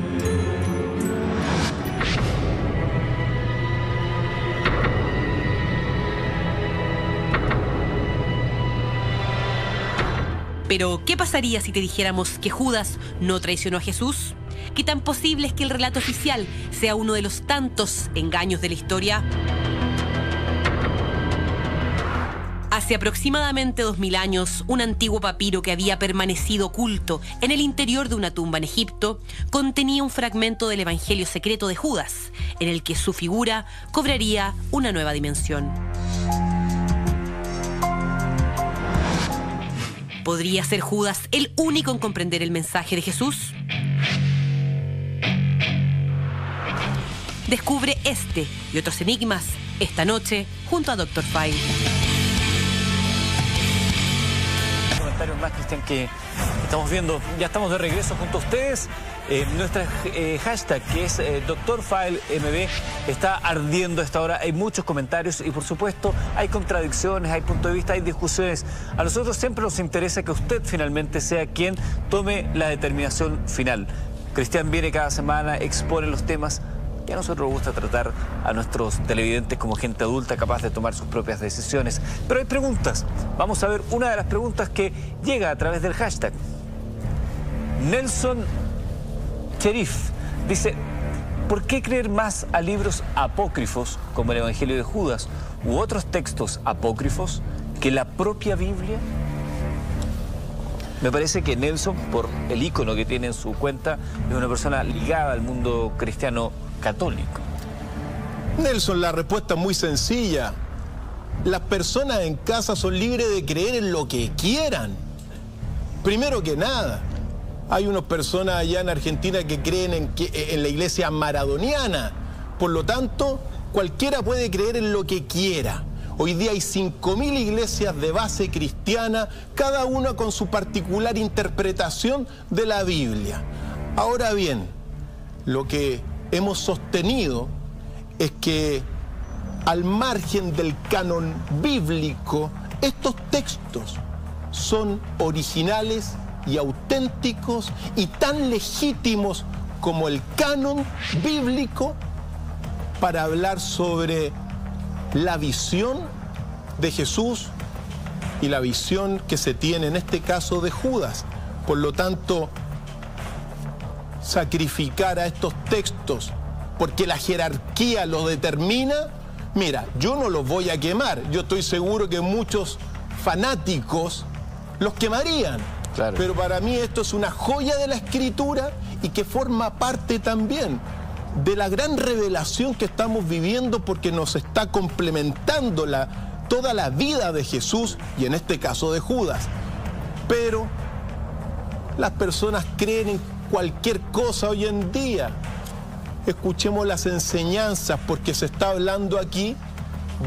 Pero, ¿qué pasaría si te dijéramos que Judas no traicionó a Jesús? ¿Qué tan posible es que el relato oficial sea uno de los tantos engaños de la historia? Hace aproximadamente 2000 años, un antiguo papiro que había permanecido oculto en el interior de una tumba en Egipto contenía un fragmento del Evangelio secreto de Judas, en el que su figura cobraría una nueva dimensión. ¿Podría ser Judas el único en comprender el mensaje de Jesús? Descubre este y otros enigmas esta noche junto a Dr. File. Comentarios más, Cristian, que estamos viendo. Ya estamos de regreso junto a ustedes. Nuestra hashtag, que es Dr. File MB, está ardiendo a esta hora. Hay muchos comentarios y, por supuesto, hay contradicciones, hay puntos de vista, hay discusiones. A nosotros siempre nos interesa que usted finalmente sea quien tome la determinación final. Cristian viene cada semana, expone los temas. Y a nosotros nos gusta tratar a nuestros televidentes como gente adulta capaz de tomar sus propias decisiones. Pero hay preguntas. Vamos a ver una de las preguntas que llega a través del hashtag. Nelson Cherif dice: ¿por qué creer más a libros apócrifos como el Evangelio de Judas u otros textos apócrifos que la propia Biblia? Me parece que Nelson, por el icono que tiene en su cuenta, es una persona ligada al mundo cristiano católico. Nelson, la respuesta es muy sencilla. Las personas en casa son libres de creer en lo que quieran. Primero que nada, hay unas personas allá en Argentina que creen en la iglesia maradoniana. Por lo tanto, cualquiera puede creer en lo que quiera. Hoy día hay 5.000 iglesias de base cristiana, cada una con su particular interpretación de la Biblia. Ahora bien, lo que hemos sostenido es que al margen del canon bíblico, estos textos son originales y auténticos y tan legítimos como el canon bíblico para hablar sobre la visión de Jesús y la visión que se tiene en este caso de Judas. Por lo tanto, sacrificar a estos textos porque la jerarquía los determina, mira, yo no los voy a quemar. Yo estoy seguro que muchos fanáticos los quemarían. Claro. Pero para mí esto es una joya de la Escritura y que forma parte también de la gran revelación que estamos viviendo, porque nos está complementando toda la vida de Jesús y en este caso de Judas. Pero las personas creen en cualquier cosa hoy en día. Escuchemos las enseñanzas, porque se está hablando aquí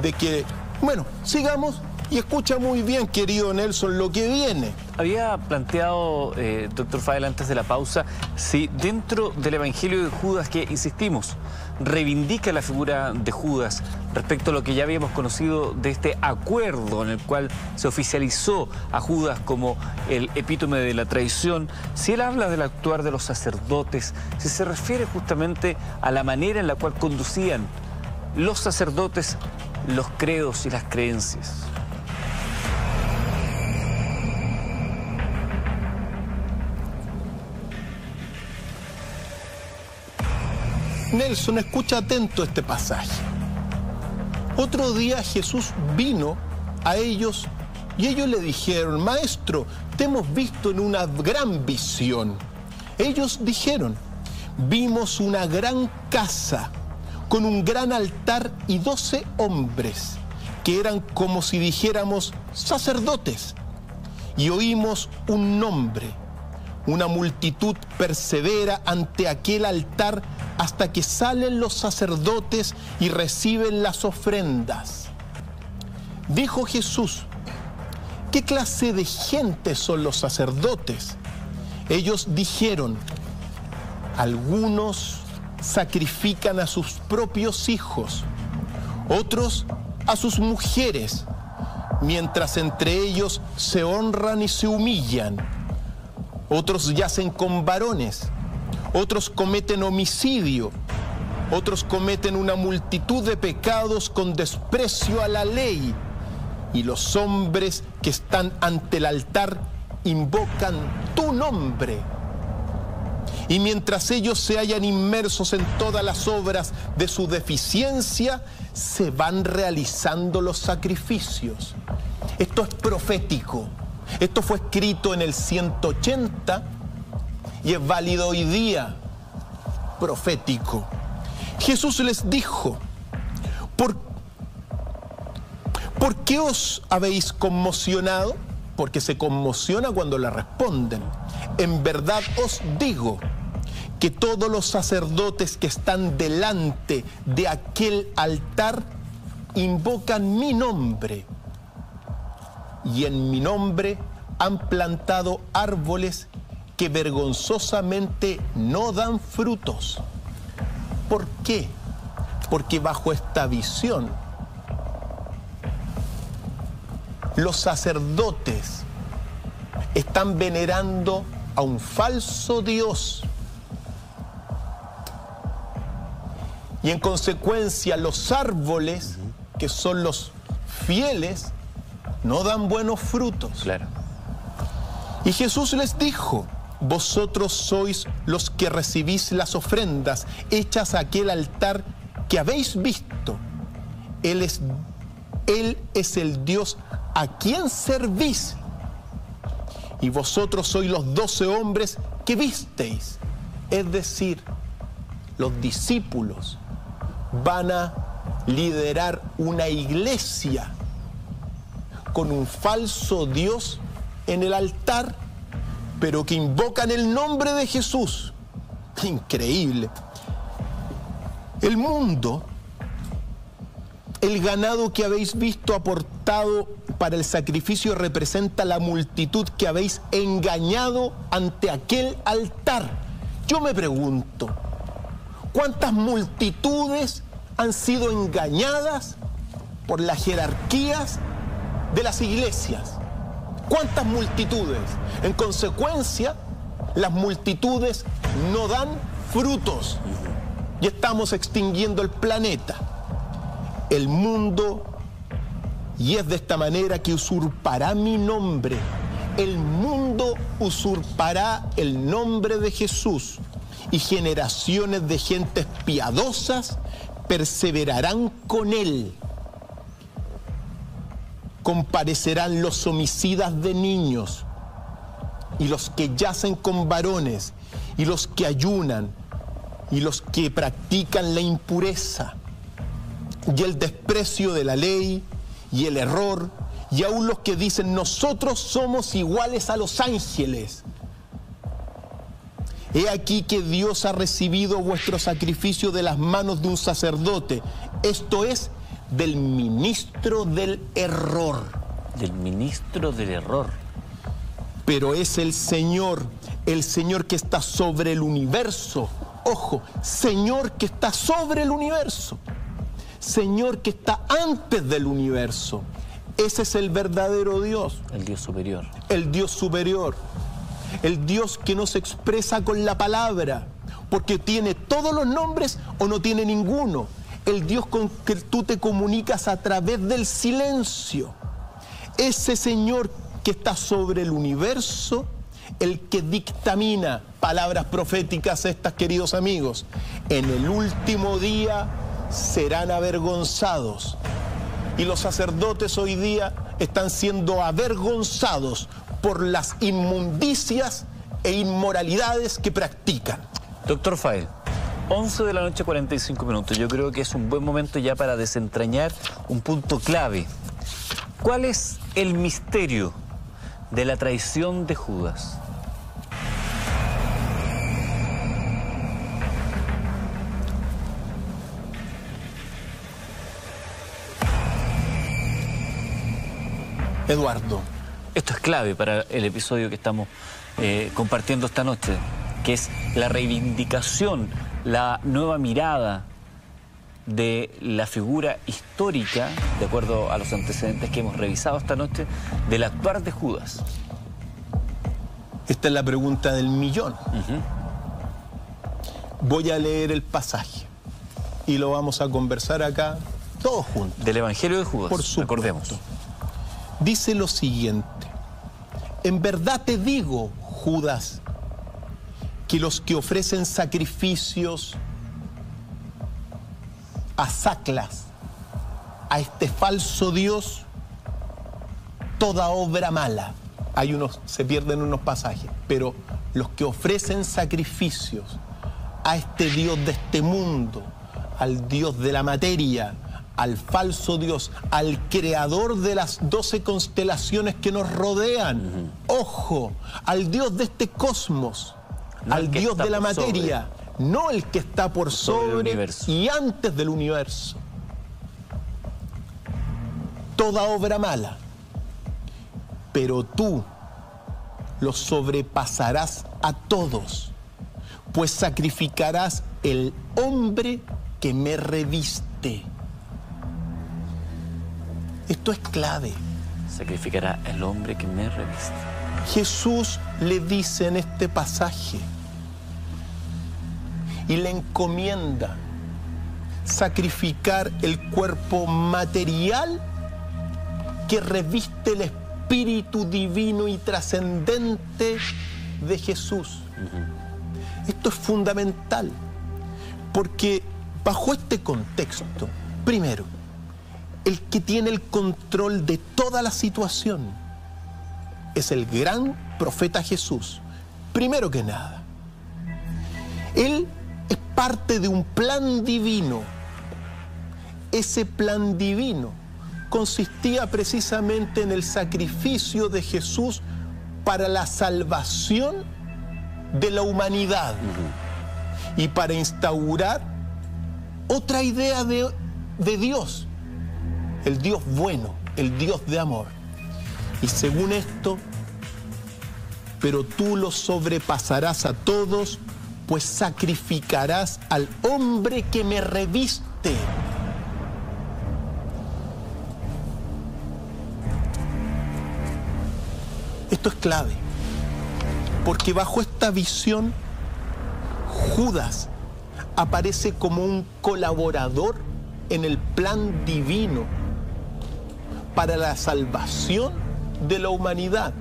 de que, bueno, sigamos y escucha muy bien, querido Nelson, lo que viene. Había planteado, Dr. File, antes de la pausa, si dentro del Evangelio de Judas, que insistimos, reivindica la figura de Judas respecto a lo que ya habíamos conocido de este acuerdo en el cual se oficializó a Judas como el epítome de la traición, si él habla del actuar de los sacerdotes, si se refiere justamente a la manera en la cual conducían los sacerdotes los credos y las creencias. Nelson, escucha atento este pasaje. Otro día Jesús vino a ellos y ellos le dijeron: Maestro, te hemos visto en una gran visión. Ellos dijeron: vimos una gran casa con un gran altar y 12 hombres que eran como si dijéramos sacerdotes. Y oímos un nombre una multitud persevera ante aquel altar hasta que salen los sacerdotes y reciben las ofrendas. Dijo Jesús: ¿qué clase de gente son los sacerdotes? Ellos dijeron: algunos sacrifican a sus propios hijos, otros a sus mujeres, mientras entre ellos se honran y se humillan. Otros yacen con varones, otros cometen homicidio, otros cometen una multitud de pecados con desprecio a la ley. Y los hombres que están ante el altar invocan tu nombre. Y mientras ellos se hallan inmersos en todas las obras de su deficiencia, se van realizando los sacrificios. Esto es profético. Esto fue escrito en el 180 y es válido hoy día. Profético. Jesús les dijo: ¿por qué os habéis conmocionado? Porque se conmociona cuando le responden. En verdad os digo que todos los sacerdotes que están delante de aquel altar invocan mi nombre, y en mi nombre han plantado árboles que vergonzosamente no dan frutos. ¿Por qué? Porque bajo esta visión, los sacerdotes están venerando a un falso Dios. Y en consecuencia los árboles, que son los fieles, no dan buenos frutos. Claro. Y Jesús les dijo: vosotros sois los que recibís las ofrendas hechas a aquel altar que habéis visto. Él es el Dios a quien servís. Y vosotros sois los 12 hombres que visteis. Es decir, los discípulos van a liderar una iglesia con un falso Dios en el altar, pero que invocan el nombre de Jesús. Increíble. El mundo, el ganado que habéis visto aportado para el sacrificio representa la multitud que habéis engañado ante aquel altar. Yo me pregunto, ¿cuántas multitudes han sido engañadas por las jerarquías de las iglesias? ¿Cuántas multitudes? En consecuencia, las multitudes no dan frutos y estamos extinguiendo el planeta, el mundo, y es de esta manera que usurpará mi nombre. El mundo usurpará el nombre de Jesús, y generaciones de gentes piadosas perseverarán con él. Comparecerán los homicidas de niños, y los que yacen con varones, y los que ayunan, y los que practican la impureza, y el desprecio de la ley, y el error, y aún los que dicen: nosotros somos iguales a los ángeles. He aquí que Dios ha recibido vuestro sacrificio de las manos de un sacerdote, esto es, del ministro del error. Del ministro del error. Pero es el Señor que está sobre el universo. Ojo, Señor que está sobre el universo. Señor que está antes del universo. Ese es el verdadero Dios. El Dios superior. El Dios superior. El Dios que no se expresa con la palabra, porque tiene todos los nombres o no tiene ninguno. El Dios con que tú te comunicas a través del silencio. Ese Señor que está sobre el universo, el que dictamina palabras proféticas estas, queridos amigos. En el último día serán avergonzados. Y los sacerdotes hoy día están siendo avergonzados por las inmundicias e inmoralidades que practican. Doctor Fael, 11 de la noche, 45 minutos. Yo creo que es un buen momento ya para desentrañar un punto clave. ¿Cuál es el misterio de la traición de Judas? Eduardo. Esto es clave para el episodio que estamos compartiendo esta noche, que es la reivindicación, la nueva mirada de la figura histórica, de acuerdo a los antecedentes que hemos revisado esta noche, del actuar de Judas. Esta es la pregunta del millón. Voy a leer el pasaje y lo vamos a conversar acá todos juntos. Del Evangelio de Judas, Por supuesto. recordemos. Dice lo siguiente: en verdad te digo, Judas, que los que ofrecen sacrificios a Saclas, a este falso Dios, toda obra mala. Se pierden unos pasajes, pero los que ofrecen sacrificios a este Dios de este mundo, al Dios de la materia, al falso Dios, al creador de las 12 constelaciones que nos rodean, ojo, al Dios de este cosmos, no al Dios de la materia, no el que está por sobre y antes del universo. Toda obra mala, pero tú los sobrepasarás a todos, pues sacrificarás el hombre que me reviste. Esto es clave. Sacrificará el hombre que me reviste. Jesús le dice en este pasaje y le encomienda sacrificar el cuerpo material que reviste el espíritu divino y trascendente de Jesús. Esto es fundamental, porque bajo este contexto, primero, el que tiene el control de toda la situación es el gran profeta Jesús. Primero que nada, Él es parte de un plan divino. Ese plan divino consistía precisamente en el sacrificio de Jesús para la salvación de la humanidad y para instaurar otra idea de Dios, el Dios bueno, el Dios de amor. Y según esto, pero tú los sobrepasarás a todos, pues sacrificarás al hombre que me reviste. Esto es clave, porque bajo esta visión, Judas aparece como un colaborador en el plan divino para la salvación de la humanidad.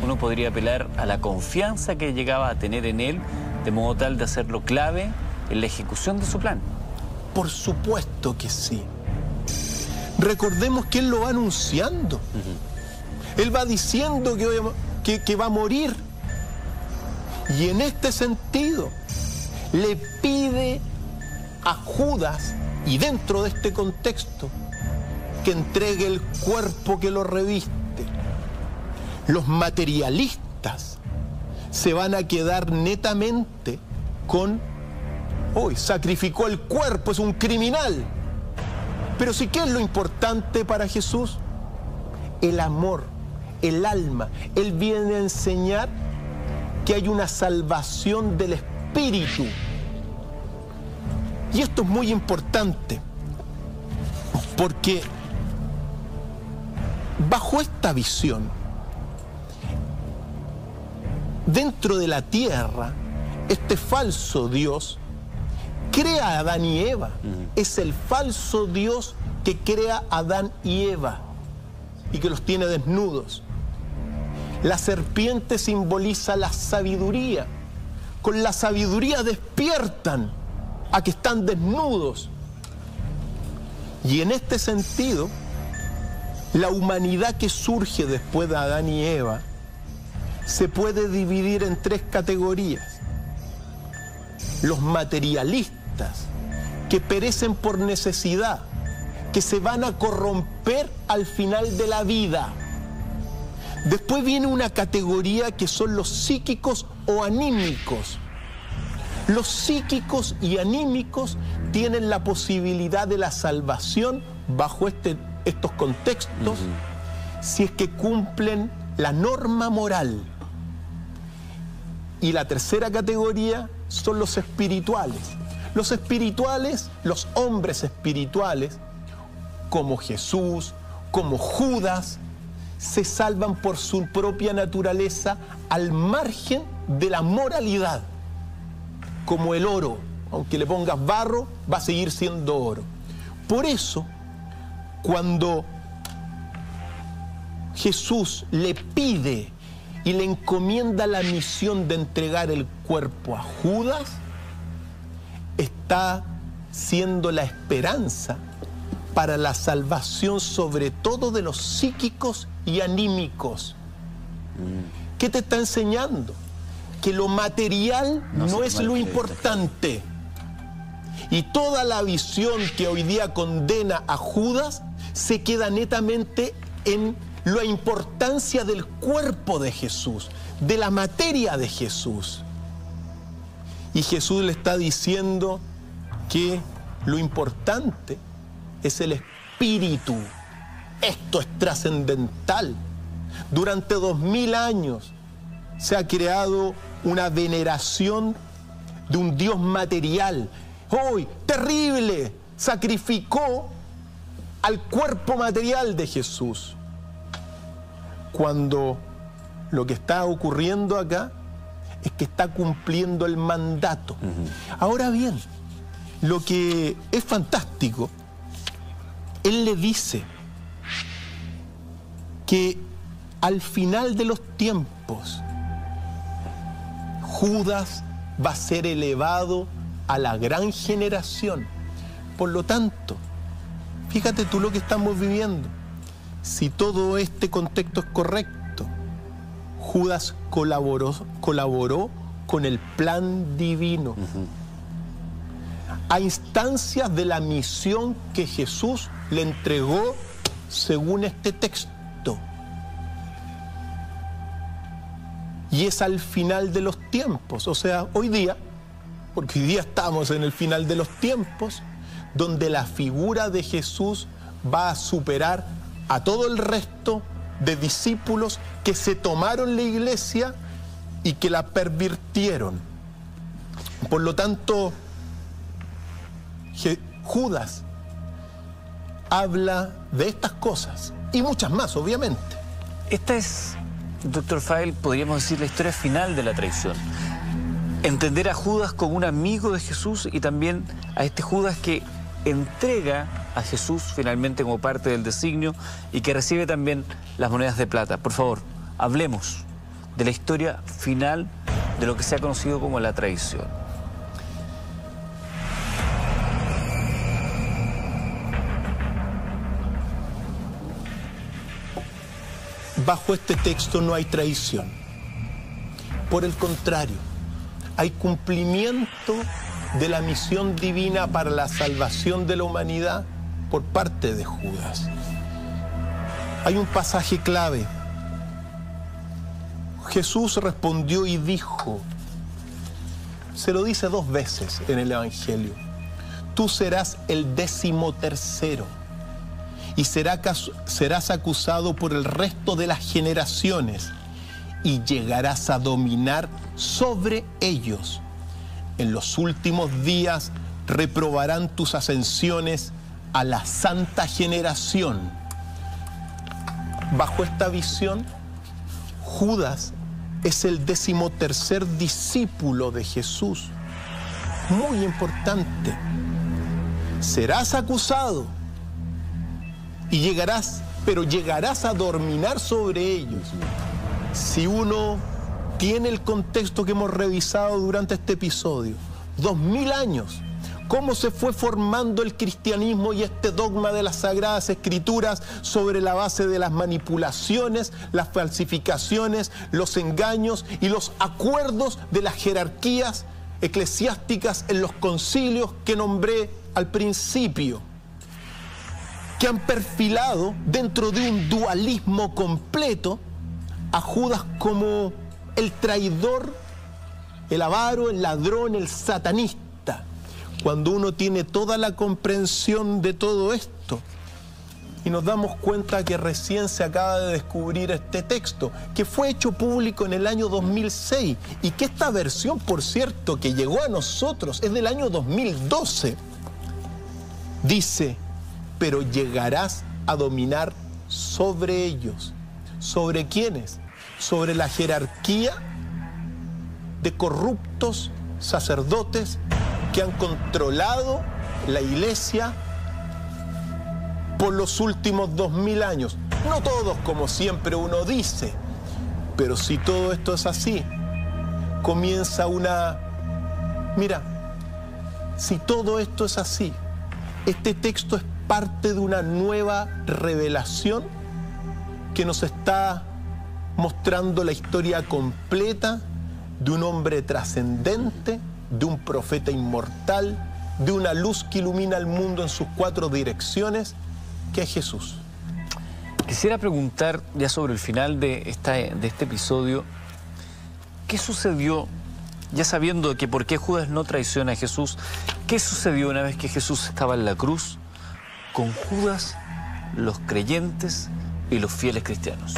Uno podría apelar a la confianza que llegaba a tener en él, de modo tal de hacerlo clave en la ejecución de su plan. Por supuesto que sí. Recordemos que él lo va anunciando. Él va diciendo que va a morir. Y en este sentido, le pide a Judas, y dentro de este contexto, que entregue el cuerpo que lo reviste. Los materialistas se van a quedar netamente con: hoy sacrificó el cuerpo, es un criminal. Pero sí, ¿qué es lo importante para Jesús? El amor, el alma. Él viene a enseñar que hay una salvación del espíritu. Y esto es muy importante, porque bajo esta visión, dentro de la tierra, este falso Dios crea a Adán y Eva. Es el falso Dios que crea a Adán y Eva y que los tiene desnudos. La serpiente simboliza la sabiduría. Con la sabiduría despiertan a que están desnudos. Y en este sentido, la humanidad que surge después de Adán y Eva se puede dividir en tres categorías. Los materialistas, que perecen por necesidad, que se van a corromper al final de la vida. Después viene una categoría que son los psíquicos o anímicos. Los psíquicos y anímicos tienen la posibilidad de la salvación bajo estos contextos, si es que cumplen la norma moral. Y la tercera categoría son los espirituales. Los espirituales, los hombres espirituales, como Jesús, como Judas, se salvan por su propia naturaleza al margen de la moralidad, como el oro. Aunque le pongas barro, va a seguir siendo oro. Por eso, cuando Jesús le pide y le encomienda la misión de entregar el cuerpo a Judas, está siendo la esperanza para la salvación, sobre todo de los psíquicos y anímicos. ¿Qué te está enseñando? Que lo material no es lo importante. Y toda la visión que hoy día condena a Judas se queda netamente en la importancia del cuerpo de Jesús, de la materia de Jesús. Y Jesús le está diciendo que lo importante es el espíritu. Esto es trascendental. Durante 2000 años se ha creado una veneración de un Dios material. ¡Hoy, terrible! Sacrificó al cuerpo material de Jesús. Cuando lo que está ocurriendo acá es que está cumpliendo el mandato. Ahora bien, lo que es fantástico, él le dice que al final de los tiempos, Judas va a ser elevado a la gran generación. Por lo tanto, fíjate tú lo que estamos viviendo. Si todo este contexto es correcto, Judas colaboró con el plan divino, a instancias de la misión que Jesús le entregó según este texto. Y es al final de los tiempos, o sea, hoy día, porque hoy día estamos en el final de los tiempos, donde la figura de Jesús va a superar a todo el resto de discípulos que se tomaron la iglesia y que la pervirtieron. Por lo tanto, Judas habla de estas cosas y muchas más, obviamente. Esta es, doctor Feil, podríamos decir la historia final de la traición. Entender a Judas como un amigo de Jesús y también a este Judas que entrega a Jesús finalmente como parte del designio y que recibe también las monedas de plata. Por favor, hablemos de la historia final de lo que se ha conocido como la traición. Bajo este texto no hay traición. Por el contrario, hay cumplimiento de la misión divina para la salvación de la humanidad por parte de Judas. Hay un pasaje clave. Jesús respondió y dijo, se lo dice 2 veces en el Evangelio, tú serás el 13º y serás acusado por el resto de las generaciones y llegarás a dominar sobre ellos. En los últimos días reprobarán tus ascensiones a la santa generación. Bajo esta visión, Judas es el 13º discípulo de Jesús. Muy importante. Serás acusado y llegarás a dominar sobre ellos. Si uno tiene el contexto que hemos revisado durante este episodio, 2000 años, cómo se fue formando el cristianismo y este dogma de las Sagradas Escrituras sobre la base de las manipulaciones, las falsificaciones, los engaños y los acuerdos de las jerarquías eclesiásticas en los concilios que nombré al principio, que han perfilado dentro de un dualismo completo a Judas como el traidor, el avaro, el ladrón, el satanista. Cuando uno tiene toda la comprensión de todo esto, y nos damos cuenta que recién se acaba de descubrir este texto, que fue hecho público en el año 2006 y que esta versión, por cierto, que llegó a nosotros es del año 2012. Dice, pero llegarás a dominar sobre ellos. ¿Sobre quiénes? Sobre la jerarquía de corruptos sacerdotes que han controlado la iglesia por los últimos 2000 años. No todos, como siempre uno dice, pero si todo esto es así, comienza una... Mira, si todo esto es así, este texto es parte de una nueva revelación que nos está mostrando la historia completa de un hombre trascendente, de un profeta inmortal, de una luz que ilumina el mundo en sus 4 direcciones, que es Jesús. Quisiera preguntar ya sobre el final de este episodio, ¿qué sucedió, ya sabiendo que por qué Judas no traiciona a Jesús, qué sucedió una vez que Jesús estaba en la cruz con Judas, los creyentes y los fieles cristianos?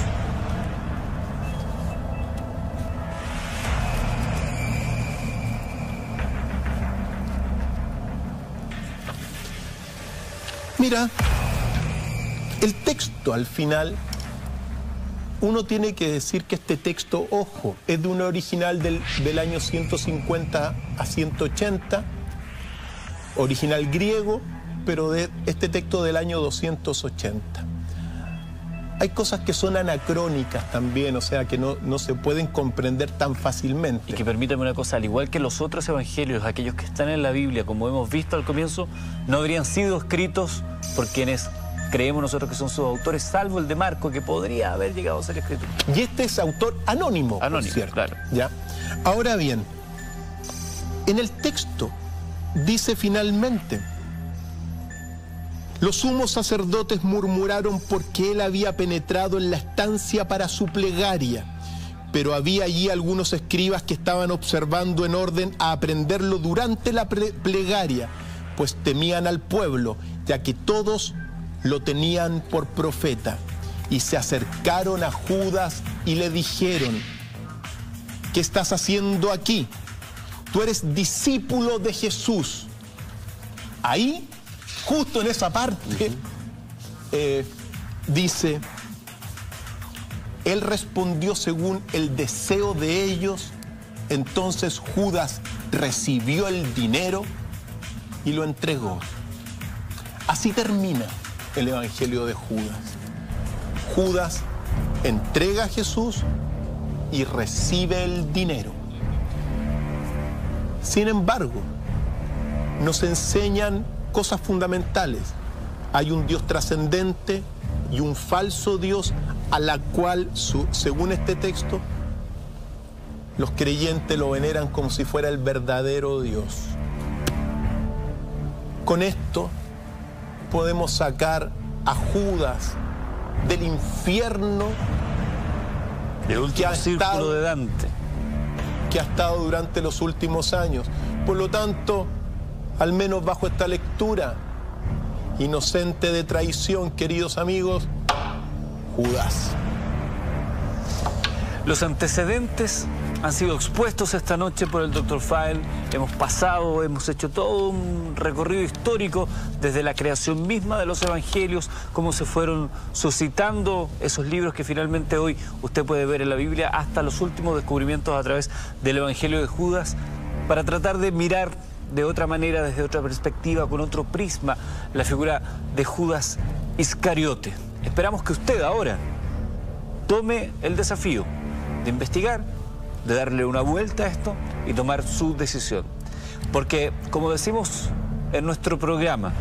Mira, el texto al final, uno tiene que decir que este texto, ojo, es de un original del año 150 a 180, original griego, pero de este texto del año 280. Hay cosas que son anacrónicas también, o sea, que no se pueden comprender tan fácilmente. Y que permítame una cosa, al igual que los otros evangelios, aquellos que están en la Biblia, como hemos visto al comienzo, no habrían sido escritos por quienes creemos nosotros que son sus autores, salvo el de Marco, que podría haber llegado a ser escrito. Y este es autor anónimo, anónimo, ¿cierto? Claro. ¿Ya? Ahora bien, en el texto dice finalmente: los sumos sacerdotes murmuraron porque él había penetrado en la estancia para su plegaria, pero había allí algunos escribas que estaban observando en orden a aprenderlo durante la plegaria, pues temían al pueblo, ya que todos lo tenían por profeta. Y se acercaron a Judas y le dijeron: ¿qué estás haciendo aquí? Tú eres discípulo de Jesús. Ahí, justo en esa parte, dice, él respondió según el deseo de ellos. Entonces Judas recibió el dinero y lo entregó. Así termina el Evangelio de Judas. Judas entrega a Jesús y recibe el dinero. Sin embargo, nos enseñan cosas fundamentales. Hay un Dios trascendente y un falso Dios a la cual, según este texto, los creyentes lo veneran como si fuera el verdadero Dios. Con esto podemos sacar a Judas del infierno, el último círculo de Dante, que ha estado durante los últimos años. Por lo tanto, al menos bajo esta lectura, inocente de traición, queridos amigos, Judas. Los antecedentes han sido expuestos esta noche por el Dr. File. Hemos hecho todo un recorrido histórico desde la creación misma de los evangelios, cómo se fueron suscitando esos libros que finalmente hoy usted puede ver en la Biblia, hasta los últimos descubrimientos a través del Evangelio de Judas, para tratar de mirar de otra manera, desde otra perspectiva, con otro prisma, la figura de Judas Iscariote. Esperamos que usted ahora tome el desafío de investigar, de darle una vuelta a esto y tomar su decisión. Porque, como decimos en nuestro programa,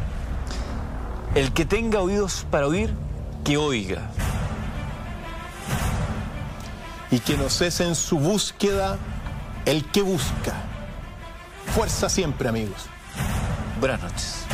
el que tenga oídos para oír, que oiga. Y que no cese en su búsqueda el que busca. Fuerza siempre, amigos. Buenas noches.